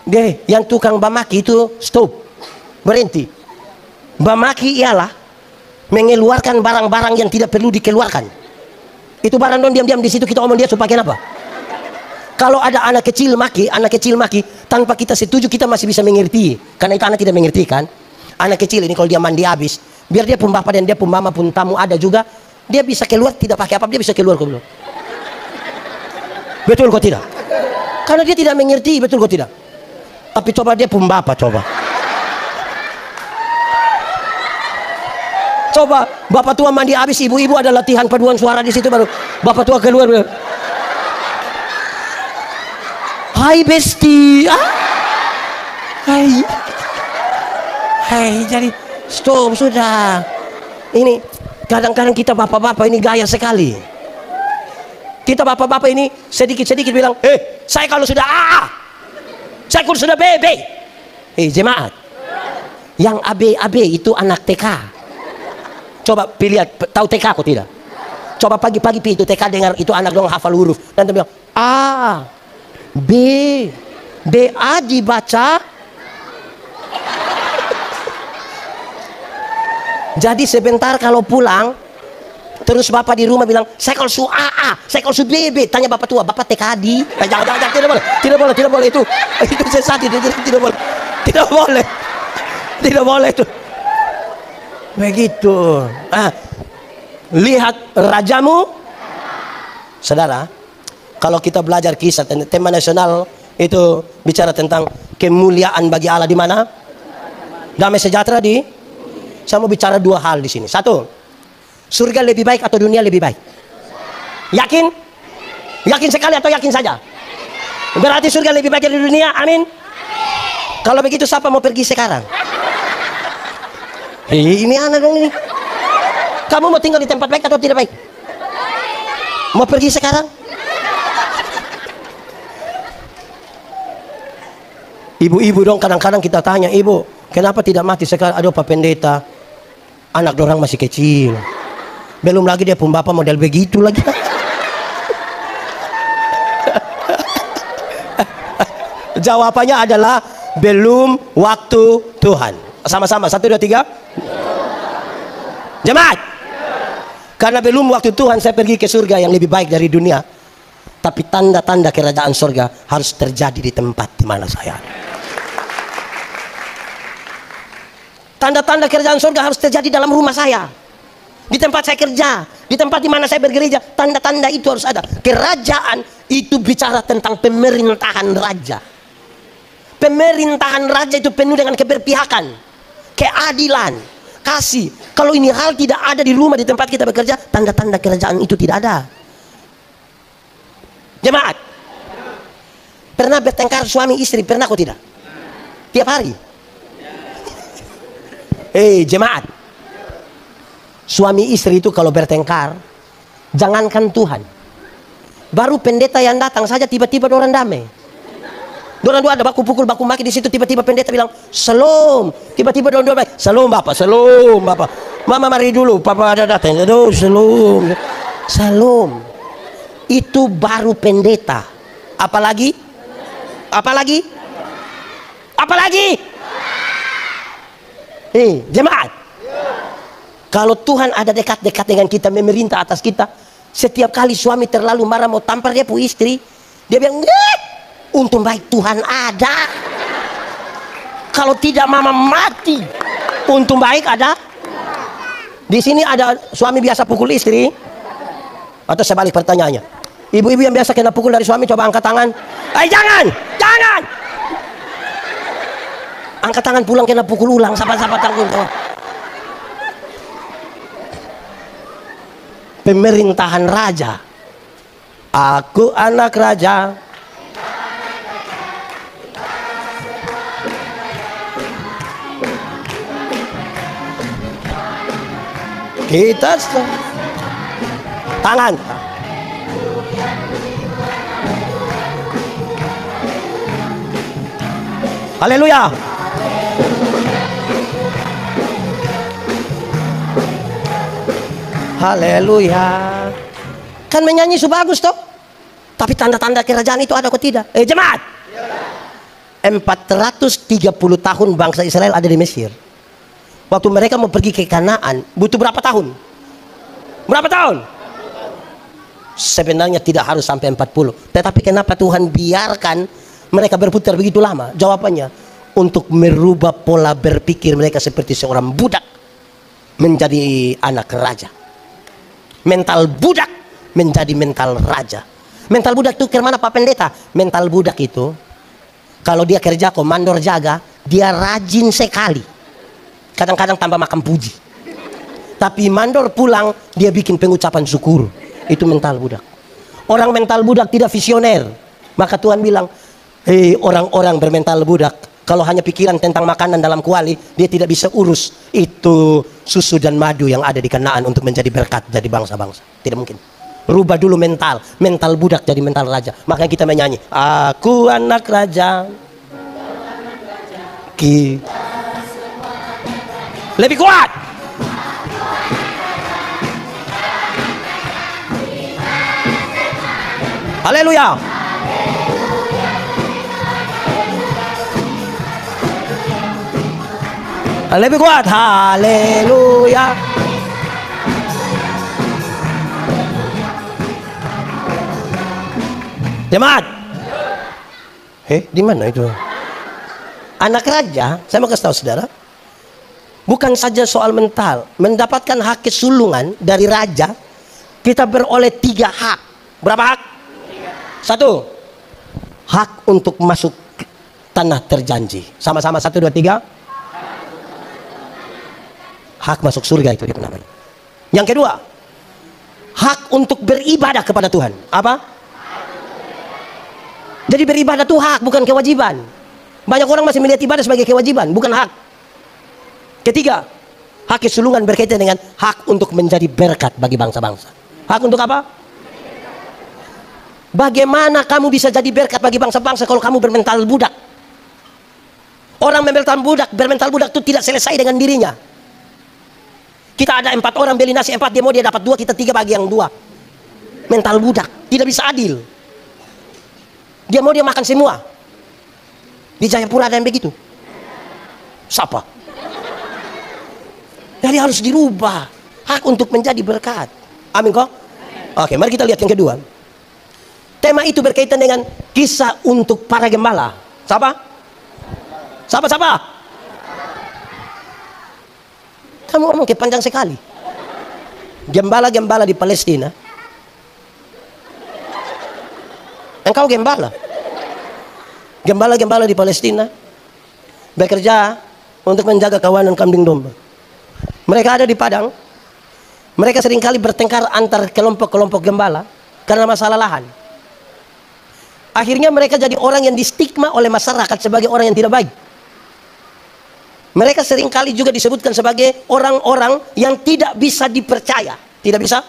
A: Dia yang tukang bamaki itu stop, berhenti. Bamaki ialah mengeluarkan barang-barang yang tidak perlu dikeluarkan. Itu barang don diam-diam di situ, kita omong dia supaya kenapa? Kalau ada anak kecil maki tanpa kita setuju, kita masih bisa mengerti, karena itu anak tidak mengerti kan. Anak kecil ini kalau dia mandi habis, biar dia pun bapak dan dia pun mama pun tamu ada juga, dia bisa keluar tidak pakai apa, dia bisa keluar kok belum. Betul kok tidak? Karena dia tidak mengerti, betul kok tidak? Tapi coba dia pun bapak, coba. Coba bapak tua mandi habis, ibu-ibu ada latihan paduan suara di situ, baru bapak tua keluar. Hai besti, hai. Hai, jadi stop sudah. Ini kadang-kadang kita bapak-bapak ini gaya sekali. Kita bapak-bapak ini sedikit-sedikit bilang, saya kalau sudah saya kalau sudah BB. Jemaat, yang AB itu anak TK. Coba pilih, tahu TK kok tidak? Coba pagi-pagi itu TK dengar itu anak dong hafal huruf dan dia bilang A, B, BA dibaca. Jadi sebentar kalau pulang, terus bapak di rumah bilang, saya kalau su AA, saya kalau su BB, tanya bapak tua, bapak TKD. Jangan, tidak boleh itu sesat, tidak boleh itu. Begitu. Lihat rajamu, saudara. Kalau kita belajar kisah tema nasional itu bicara tentang kemuliaan bagi Allah di mana? Damai sejahtera di. Saya mau bicara dua hal di sini. Satu, surga lebih baik atau dunia lebih baik? Yakin? Yakin sekali atau yakin saja? Berarti surga lebih baik dari dunia. Amin. Kalau begitu siapa mau pergi sekarang? Ini anak dong ini. Kamu mau tinggal di tempat baik atau tidak baik? Mau pergi sekarang? Ibu-ibu dong kadang-kadang kita tanya, ibu, kenapa tidak mati sekarang? Aduh Pak Pendeta, anak dorang masih kecil. Belum lagi dia pun bapak model begitu lagi. Jawabannya adalah belum waktu Tuhan. Sama-sama, 1, 2, 3. Jemaat, karena belum waktu Tuhan saya pergi ke surga yang lebih baik dari dunia. Tapi tanda-tanda kerajaan surga harus terjadi di tempat di mana saya ada. Tanda-tanda kerajaan surga harus terjadi dalam rumah saya, di tempat saya kerja, di tempat di mana saya bergereja. Tanda-tanda itu harus ada. Kerajaan itu bicara tentang pemerintahan raja. Pemerintahan raja itu penuh dengan keberpihakan, keadilan, kasih. Kalau ini hal tidak ada di rumah, di tempat kita bekerja, tanda-tanda kerajaan itu tidak ada. Jemaat, pernah bertengkar suami istri? Pernah kok tidak? Tiap hari. Jemaat, suami istri itu kalau bertengkar, jangankan Tuhan, baru pendeta yang datang saja tiba-tiba orang damai. Dorang dua ada baku pukul, baku maki di situ, tiba-tiba pendeta bilang shalom. Tiba-tiba dorang dua shalom bapak, shalom bapak. Mama mari dulu, papa ada datang. Aduh, shalom, shalom. Itu baru pendeta. Apalagi? Apalagi? Apalagi? Jemaat, kalau Tuhan ada dekat-dekat dengan kita, memerintah atas kita, setiap kali suami terlalu marah mau tampar dia pu istri, dia bilang, untung baik Tuhan ada. Kalau tidak mama mati. Untung baik ada. Di sini ada suami biasa pukul istri, atau sebalik pertanyaannya, ibu-ibu yang biasa kena pukul dari suami, coba angkat tangan. Jangan, jangan. Angkat tangan pulang kena pukul ulang, sahabat-sahabat tanggung. Pemerintahan raja. Aku anak raja. Kita tangan. Haleluya. Haleluya. Kan menyanyi su bagus toh. Tapi tanda-tanda kerajaan itu ada kok tidak? Jemaat, 430 tahun bangsa Israel ada di Mesir. Waktu mereka mau pergi ke Kanaan, butuh berapa tahun? Berapa tahun? Sebenarnya tidak harus sampai 40. Tetapi kenapa Tuhan biarkan mereka berputar begitu lama? Jawabannya, untuk merubah pola berpikir mereka seperti seorang budak menjadi anak raja. Mental budak menjadi mental raja. Mental budak itu kemana Pak Pendeta? Mental budak itu kalau dia kerja komandor jaga, dia rajin sekali. Kadang-kadang tambah makan puji. Tapi mandor pulang, dia bikin pengucapan syukur. Itu mental budak. Orang mental budak tidak visioner. Maka Tuhan bilang, hei orang-orang bermental budak, kalau hanya pikiran tentang makanan dalam kuali, dia tidak bisa urus itu susu dan madu yang ada di Kanaan untuk menjadi berkat jadi bangsa-bangsa. Tidak mungkin. Rubah dulu mental budak jadi mental raja. Makanya kita menyanyi, aku anak raja. Lebih kuat. Haleluya. Lebih kuat. Haleluya. Jemaat. Di mana itu? Anak raja, saya mau kasih tahu saudara, bukan saja soal mental, mendapatkan hak kesulungan dari raja, kita beroleh 3 hak. Berapa hak? 1, hak untuk masuk tanah terjanji. Sama-sama 1, 2, 3. Hak masuk surga itu dia namanya. Yang kedua, hak untuk beribadah kepada Tuhan. Apa? Jadi beribadah itu hak, bukan kewajiban. Banyak orang masih melihat ibadah sebagai kewajiban, bukan hak. Ketiga, hak kesulungan berkaitan dengan hak untuk menjadi berkat bagi bangsa-bangsa. Hak untuk apa? Bagaimana kamu bisa jadi berkat bagi bangsa-bangsa kalau kamu bermental budak? Orang bermental budak itu tidak selesai dengan dirinya. Kita ada 4 orang beli nasi 4, dia mau dia dapat 2, kita 3 bagi yang 2. Mental budak, tidak bisa adil. Dia mau dia makan semua. Di Jayapura ada yang begitu. Siapa? Jadi harus dirubah. Hak untuk menjadi berkat. Amin kok? Oke, mari kita lihat yang kedua. Tema itu berkaitan dengan kisah untuk para gembala. Siapa? Siapa? Kamu ngomong panjang sekali. Gembala-gembala di Palestina. Engkau gembala. Gembala-gembala di Palestina bekerja untuk menjaga kawanan kambing domba. Mereka ada di padang. Mereka seringkali bertengkar antar kelompok-kelompok gembala karena masalah lahan. Akhirnya mereka jadi orang yang distigma oleh masyarakat sebagai orang yang tidak baik. Mereka seringkali juga disebutkan sebagai orang-orang yang tidak bisa dipercaya. Tidak bisa?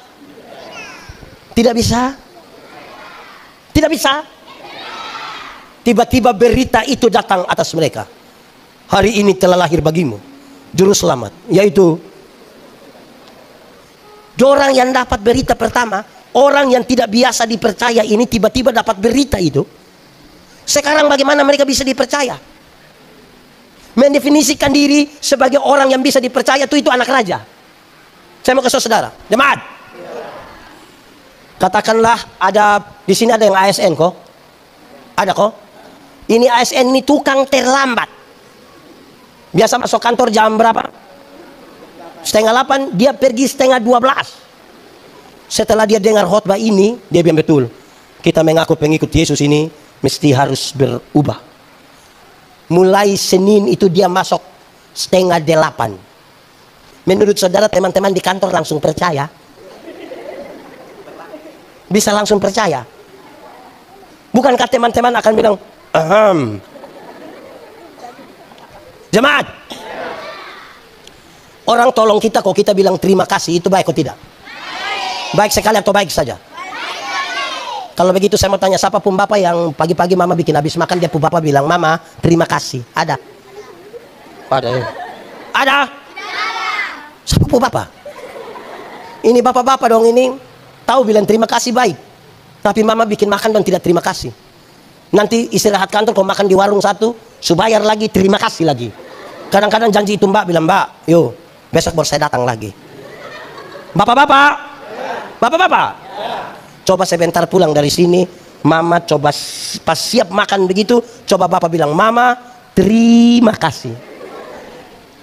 A: Tidak bisa? Tidak bisa? Tiba-tiba berita itu datang atas mereka. Hari ini telah lahir bagimu juru selamat, yaitu orang yang dapat berita pertama. Orang yang tidak biasa dipercaya ini tiba-tiba dapat berita itu. Sekarang bagaimana mereka bisa dipercaya? Mendefinisikan diri sebagai orang yang bisa dipercaya itu anak raja. Saya mau kasih saudara, jemaat. Katakanlah ada di sini ada yang ASN kok. Ada kok. Ini ASN ini tukang terlambat. Biasa masuk kantor jam berapa? 7:30, dia pergi 11:30. Setelah dia dengar khotbah ini, dia bilang betul. Kita mengaku pengikut Yesus ini mesti harus berubah. Mulai Senin itu dia masuk 7:30. Menurut saudara teman-teman di kantor langsung percaya? Bisa langsung percaya? Bukankah teman-teman akan bilang, Jemaat, orang tolong kita kok kita bilang terima kasih, itu baik atau tidak? Baik sekali atau baik saja? Kalau begitu saya mau tanya, siapa pun bapak yang pagi-pagi mama bikin habis makan, dia pun bapak bilang, mama terima kasih? Ada? Ada ya? Ada? Siapa pun bapak? Ini bapak-bapak dong ini, tahu bilang terima kasih baik, tapi mama bikin makan dan tidak terima kasih. Nanti istirahat kantor kau makan di warung satu, subayar lagi, terima kasih lagi. Kadang-kadang janji itu mbak bilang, mbak yuk besok baru saya datang lagi. Bapak-bapak, bapak-bapak, coba sebentar pulang dari sini, mama coba pas siap makan begitu, coba bapak bilang, mama terima kasih.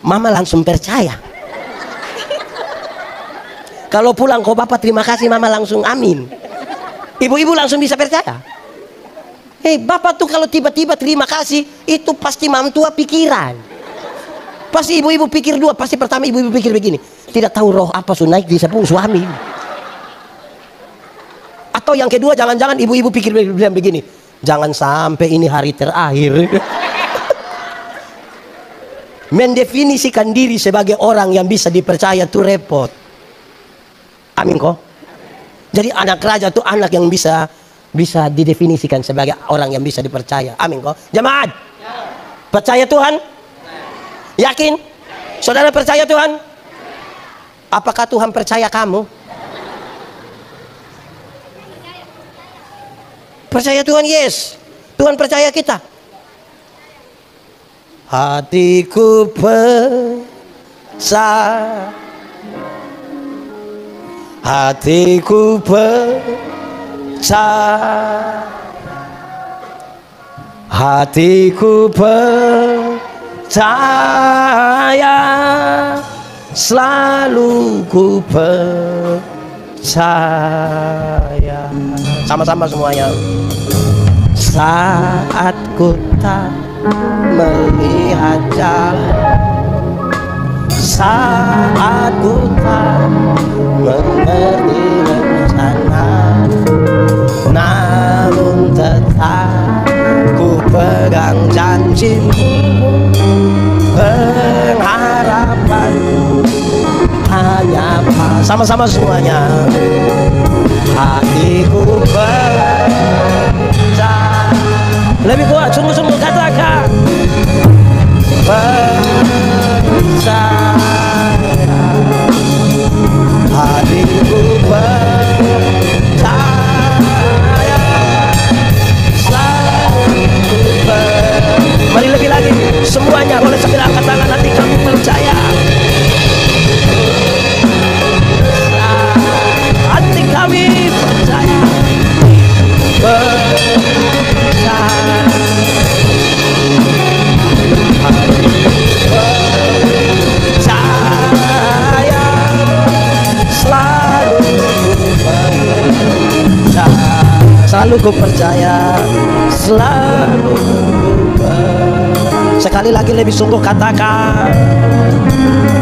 A: Mama langsung percaya. Kalau pulang kok bapak terima kasih, mama langsung amin. Ibu-ibu langsung bisa percaya. Bapak tuh kalau tiba-tiba terima kasih, itu pasti mam tua pikiran. Pasti ibu-ibu pikir dua. Pasti pertama ibu-ibu pikir begini, tidak tahu roh apa naik di sepung suami. Atau yang kedua, jangan-jangan ibu-ibu pikir begini, jangan sampai ini hari terakhir. Mendefinisikan diri sebagai orang yang bisa dipercaya tuh repot. Amin kok. Jadi anak raja tuh anak yang bisa didefinisikan sebagai orang yang bisa dipercaya. Amin kok. Jemaat, percaya Tuhan? Yakin? Saudara percaya Tuhan? Apakah Tuhan percaya kamu? Percaya Tuhan? Yes. Tuhan percaya kita. Hatiku percaya, hatiku percaya, hatiku percaya, selalu ku percaya. Sama-sama semuanya. Saat ku tak melihat jalan, saat ku tak mengerti rencana, namun tetap ku pegang janjimu, pengharapanku hanya pas. Sama-sama semuanya. Hatiku percaya. Lebih kuat, sungguh-sungguh katakan percaya. Hatiku percaya, selalu percaya. Mari lebih lagi, semuanya boleh segera angkat tangan. Hati kami percaya, hati kami percaya, percaya. Selalu ku percaya, selalu ku percaya. Sekali lagi lebih sungguh katakan,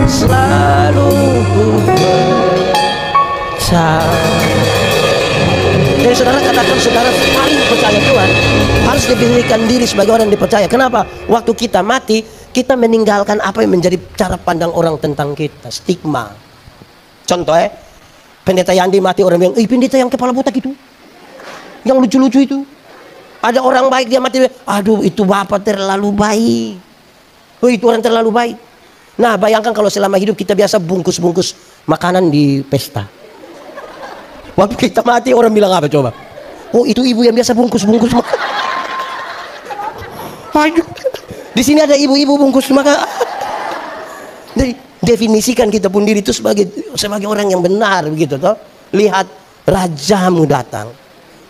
A: selalu ku percaya. Jadi saudara katakan, saudara paling percaya Tuhan harus definisikan diri sebagai orang yang dipercaya. Kenapa? Waktu kita mati, kita meninggalkan apa yang menjadi cara pandang orang tentang kita, stigma. Contoh pendeta Yandi mati, orang bilang, pendeta yang kepala botak itu, yang lucu-lucu itu. Ada orang baik dia mati, aduh itu bapak terlalu baik, oh itu orang terlalu baik. Nah bayangkan kalau selama hidup kita biasa bungkus-bungkus makanan di pesta, waktu kita mati orang bilang apa coba? Oh itu ibu yang biasa bungkus-bungkus makanan. Aduh, di sini ada ibu-ibu bungkus makanan. Jadi definisikan kita pun diri itu sebagai orang yang benar begitu toh. Lihat rajamu datang.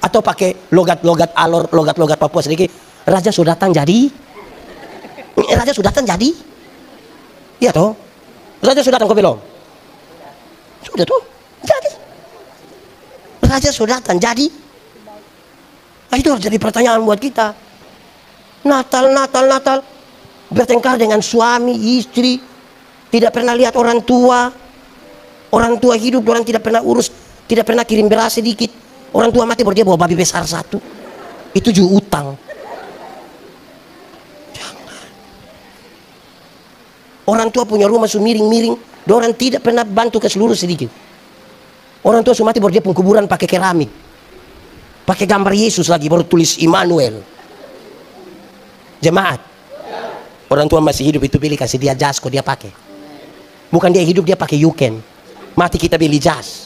A: Atau pakai logat-logat Alor, logat-logat Papua sedikit. Raja sudah datang jadi. Raja sudah datang jadi. Iya toh. Raja sudah datang kok belum? Sudah toh. Jadi. Raja sudah datang jadi. Nah, itu harus jadi pertanyaan buat kita. Natal bertengkar dengan suami, istri, tidak pernah lihat orang tua hidup, orang tidak pernah urus, tidak pernah kirim beras sedikit. Orang tua mati baru dia bawa babi besar satu. Itu juga utang. Jangan. Orang tua punya rumah miring-miring, orang tidak pernah bantu ke seluruh sedikit. Orang tua mati baru dia pengkuburan pakai keramik, pakai gambar Yesus lagi, baru tulis Immanuel. Jemaat, orang tua masih hidup itu pilih kasih dia jas kok dia pakai. Bukan dia hidup dia pakai yuken. Mati kita beli jas.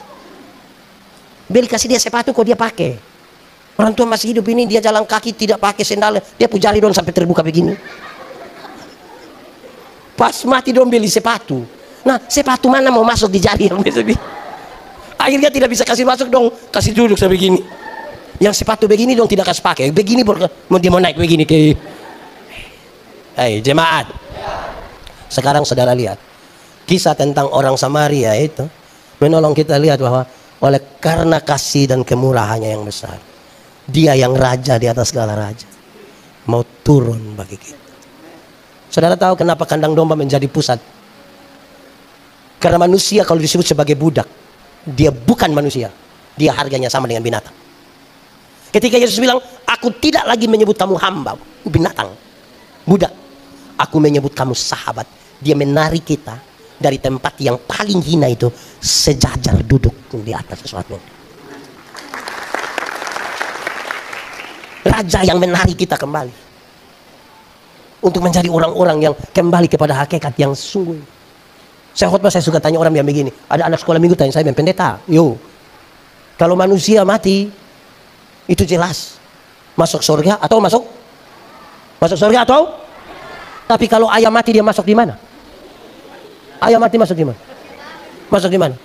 A: Beli kasih dia sepatu kok dia pakai. Orang tua masih hidup ini dia jalan kaki tidak pakai sendal, dia pujari dong sampai terbuka begini. Pas mati dong beli sepatu. Nah sepatu mana mau masuk di jari yang begini? Akhirnya tidak bisa kasih masuk dong, kasih duduk sampai begini. Yang sepatu begini dong tidak kasih pakai, begini mau dia mau naik begini ke. Hei jemaat, sekarang saudara lihat kisah tentang orang Samaria itu menolong kita lihat bahwa oleh karena kasih dan kemurahannya yang besar, dia yang raja di atas segala raja mau turun bagi kita. Saudara tahu kenapa kandang domba menjadi pusat? Karena manusia kalau disebut sebagai budak, dia bukan manusia, dia harganya sama dengan binatang. Ketika Yesus bilang, aku tidak lagi menyebut kamu hamba, binatang, budak, aku menyebut kamu sahabat. Dia menarik kita dari tempat yang paling hina itu, sejajar duduk di atas sesuatu. Raja yang menarik kita kembali untuk menjadi orang-orang yang kembali kepada hakikat yang sungguh. Saya khotbah, saya suka tanya orang yang begini. Ada anak sekolah minggu tanya saya, pendeta, yo, kalau manusia mati itu jelas masuk surga atau masuk surga atau, tapi kalau ayam mati dia masuk di mana? Ayam mati masuk di mana? Masuk di mana?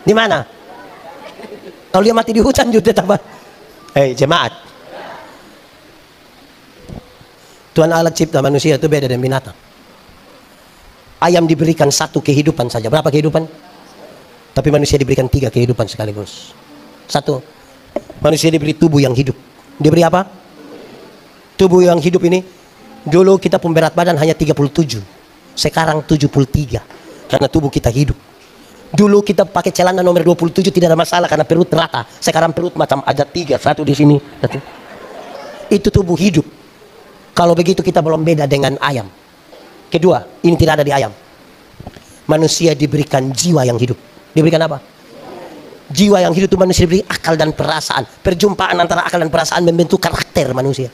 A: Di mana? Kalau dia mati di hutan juga tambah. Hei jemaat, Tuhan Allah cipta manusia itu beda dengan binatang. Ayam diberikan satu kehidupan saja. Berapa kehidupan? Tapi manusia diberikan 3 kehidupan sekaligus. Satu, manusia diberi tubuh yang hidup. Diberi apa? Tubuh yang hidup ini, dulu kita pun berat badan hanya 37, sekarang 73, karena tubuh kita hidup. Dulu kita pakai celana nomor 27 tidak ada masalah karena perut rata. Sekarang perut macam ada 3, satu di sini. Itu tubuh hidup. Kalau begitu kita belum beda dengan ayam. Kedua, ini tidak ada di ayam. Manusia diberikan jiwa yang hidup. Diberikan apa? Jiwa yang hidup itu manusia diberi akal dan perasaan. Perjumpaan antara akal dan perasaan membentuk karakter manusia.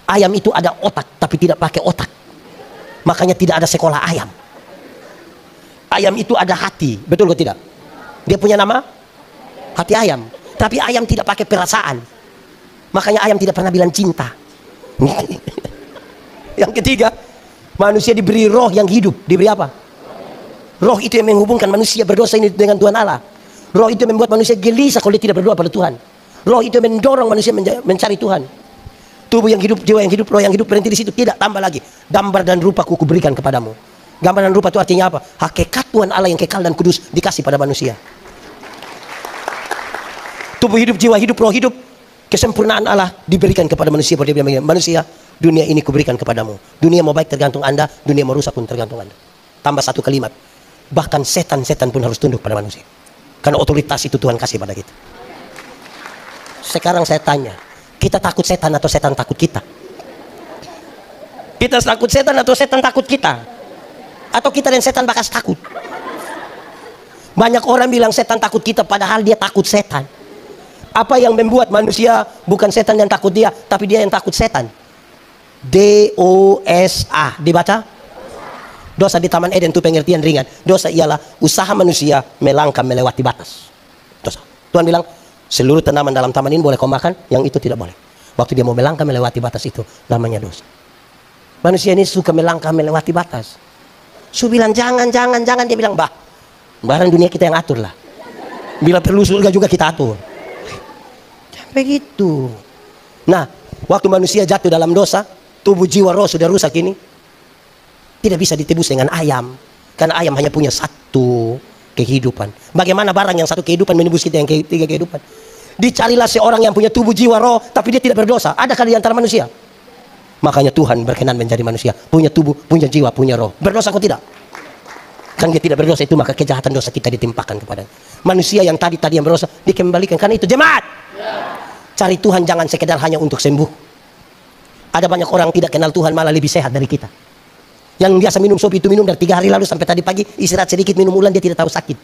A: Ayam itu ada otak, tapi tidak pakai otak. Makanya tidak ada sekolah ayam. Ayam itu ada hati, betul atau tidak? Dia punya nama? Hati ayam. Tapi ayam tidak pakai perasaan. Makanya ayam tidak pernah bilang cinta. Yang ketiga, manusia diberi roh yang hidup. Diberi apa? Roh itu yang menghubungkan manusia berdosa ini dengan Tuhan Allah. Roh itu yang membuat manusia gelisah kalau dia tidak berdoa pada Tuhan. Roh itu yang mendorong manusia mencari Tuhan. Tubuh yang hidup, jiwa yang hidup, roh yang hidup, berhenti di situ. Tidak, tambah lagi. Gambar dan rupa ku berikan kepadamu. Gambar dan rupa itu artinya apa? Hakikat Tuhan Allah yang kekal dan kudus dikasih pada manusia. Tubuh hidup, jiwa hidup, roh hidup, kesempurnaan Allah diberikan kepada manusia. Dia bilang, manusia, dunia ini kuberikan kepadamu. Dunia mau baik tergantung Anda, dunia mau rusak pun tergantung Anda. Tambah satu kalimat, bahkan setan-setan pun harus tunduk pada manusia. Karena otoritas itu Tuhan kasih pada kita. Sekarang saya tanya, kita takut setan atau setan takut kita? Kita takut setan atau setan takut kita? Atau kita dan setan bakas takut? Banyak orang bilang setan takut kita, padahal dia takut setan. Apa yang membuat manusia bukan setan yang takut dia, tapi dia yang takut setan? D-O-S-A, dibaca? Dosa di Taman Eden itu pengertian ringan. Dosa ialah usaha manusia melangkah melewati batas. Dosa. Tuhan bilang, seluruh tanaman dalam taman ini boleh kau makan, yang itu tidak boleh. Waktu dia mau melangkah melewati batas itu, namanya dosa. Manusia ini suka melangkah melewati batas. Su bilang jangan, dia bilang, barang dunia kita yang atur lah. Bila perlu surga juga kita atur. Begitu. Nah, waktu manusia jatuh dalam dosa, tubuh jiwa roh sudah rusak ini, tidak bisa ditebus dengan ayam. Karena ayam hanya punya satu kehidupan. Bagaimana barang yang satu kehidupan menebus kita yang tiga kehidupan? Dicarilah seorang yang punya tubuh jiwa roh, tapi dia tidak berdosa. Adakah di antara manusia? Makanya Tuhan berkenan menjadi manusia. Punya tubuh, punya jiwa, punya roh. Berdosa kok tidak? Kan dia tidak berdosa itu, maka kejahatan dosa kita ditimpakan kepada manusia yang tadi yang berdosa dikembalikan. Karena itu jemaat, cari Tuhan jangan sekedar hanya untuk sembuh. Ada banyak orang tidak kenal Tuhan malah lebih sehat dari kita. Yang biasa minum sop itu minum dari 3 hari lalu sampai tadi pagi, istirahat sedikit minum ulang, dia tidak tahu sakit.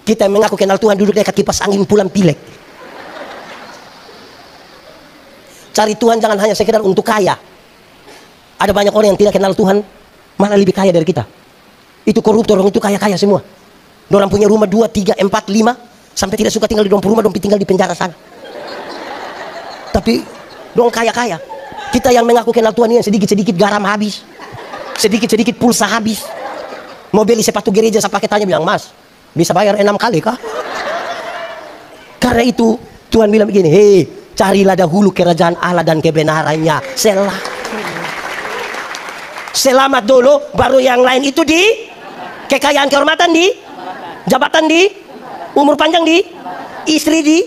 A: Kita yang mengaku kenal Tuhan duduk dekat kipas angin pulang pilek. Cari Tuhan jangan hanya sekedar untuk kaya. Ada banyak orang yang tidak kenal Tuhan malah lebih kaya dari kita. Itu koruptor, orang itu kaya-kaya semua. Orang punya rumah 2, 3, 4, 5, sampai tidak suka tinggal di rumah, dong tinggal di penjara sana. Tapi dong kaya-kaya. Kita yang mengaku kenal Tuhan ini sedikit-sedikit garam habis, sedikit-sedikit pulsa habis. Mau beli sepatu gereja saya pakai tanya bilang, Mas, bisa bayar 6 kali kah? Karena itu Tuhan bilang begini, hei, carilah dahulu kerajaan Allah dan kebenarannya. Selah Selamat dulu, baru yang lain itu di kekayaan, kehormatan di, jabatan di, umur panjang di, istri di.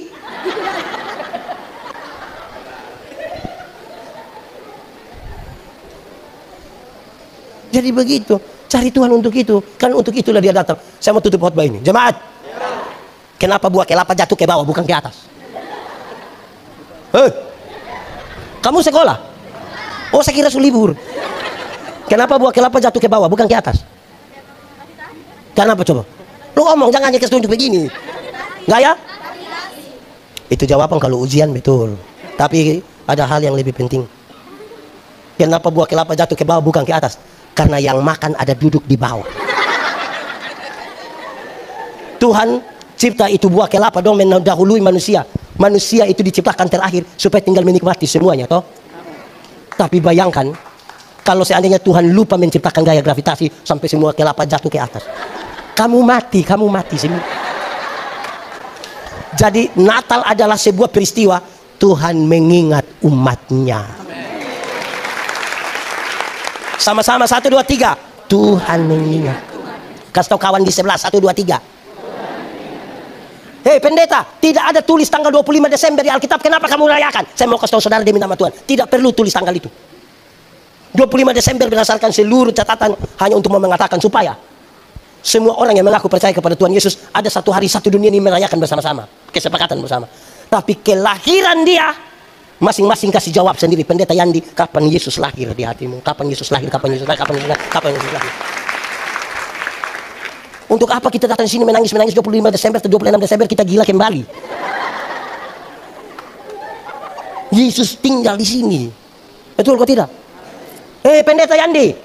A: Jadi begitu, cari Tuhan untuk itu. Kan untuk itulah dia datang. Saya mau tutup khotbah ini. Jemaat, kenapa buah kelapa jatuh ke bawah bukan ke atas? Kamu sekolah? Oh, saya kira libur. Kenapa buah kelapa jatuh ke bawah bukan ke atas? Kenapa coba? Lu ngomong, jangan hanya tunjuk begini. Enggak ya? Itu jawaban kalau ujian betul. Tapi ada hal yang lebih penting. Kenapa buah kelapa jatuh ke bawah bukan ke atas? Karena yang makan ada duduk di bawah. Tuhan cipta itu buah kelapa dong mendahului manusia. Manusia itu diciptakan terakhir supaya tinggal menikmati semuanya toh. Tapi bayangkan kalau seandainya Tuhan lupa menciptakan gaya gravitasi sampai semua kelapa jatuh ke atas. Kamu mati semua. Jadi Natal adalah sebuah peristiwa Tuhan mengingat umatnya. Sama-sama 1, 2, 3. Tuhan mengingat. Kasih tahu kawan di sebelah 1, 2, 3. Hei pendeta, tidak ada tulis tanggal 25 Desember di Alkitab. Kenapa kamu rayakan? Saya mau kasih tahu saudara demi nama Tuhan. Tidak perlu tulis tanggal itu. 25 Desember berdasarkan seluruh catatan hanya untuk mengatakan supaya semua orang yang mengaku percaya kepada Tuhan Yesus ada satu hari satu dunia ini merayakan bersama-sama, kesepakatan bersama. Tapi kelahiran dia masing-masing kasih jawab sendiri. Pendeta Yandi, kapan Yesus lahir di hatimu? Kapan Yesus lahir? Kapan Yesus lahir? Kapan Yesus lahir? Kapan Yesus lahir? Untuk apa kita datang di sini menangis 25 Desember atau 26 Desember kita gila kembali? Yesus tinggal di sini. Betul kok tidak? Pendeta Yandi,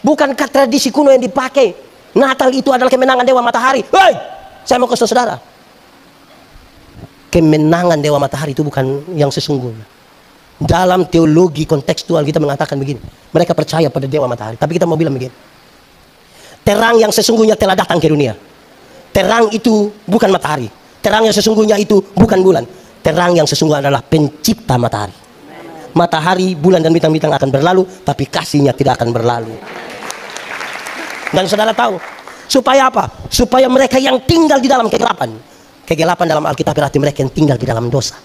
A: bukankah tradisi kuno yang dipakai Natal itu adalah kemenangan Dewa Matahari? Hei, saya mau kasih saudara, kemenangan Dewa Matahari itu bukan yang sesungguhnya. Dalam teologi kontekstual kita mengatakan begini, mereka percaya pada Dewa Matahari, tapi kita mau bilang begini, terang yang sesungguhnya telah datang ke dunia. Terang itu bukan matahari, terang yang sesungguhnya itu bukan bulan, terang yang sesungguhnya adalah pencipta matahari. Matahari, bulan, dan bintang-bintang akan berlalu, tapi kasihnya tidak akan berlalu. Dan saudara tahu, supaya apa? Supaya mereka yang tinggal di dalam kegelapan. Kegelapan dalam Alkitab berarti mereka yang tinggal di dalam dosa.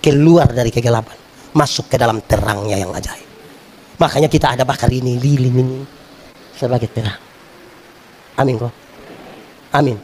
A: Keluar dari kegelapan, masuk ke dalam terangnya yang ajaib. Makanya kita ada bakar ini, lilin ini sebagai terang. Amin kok. Amin.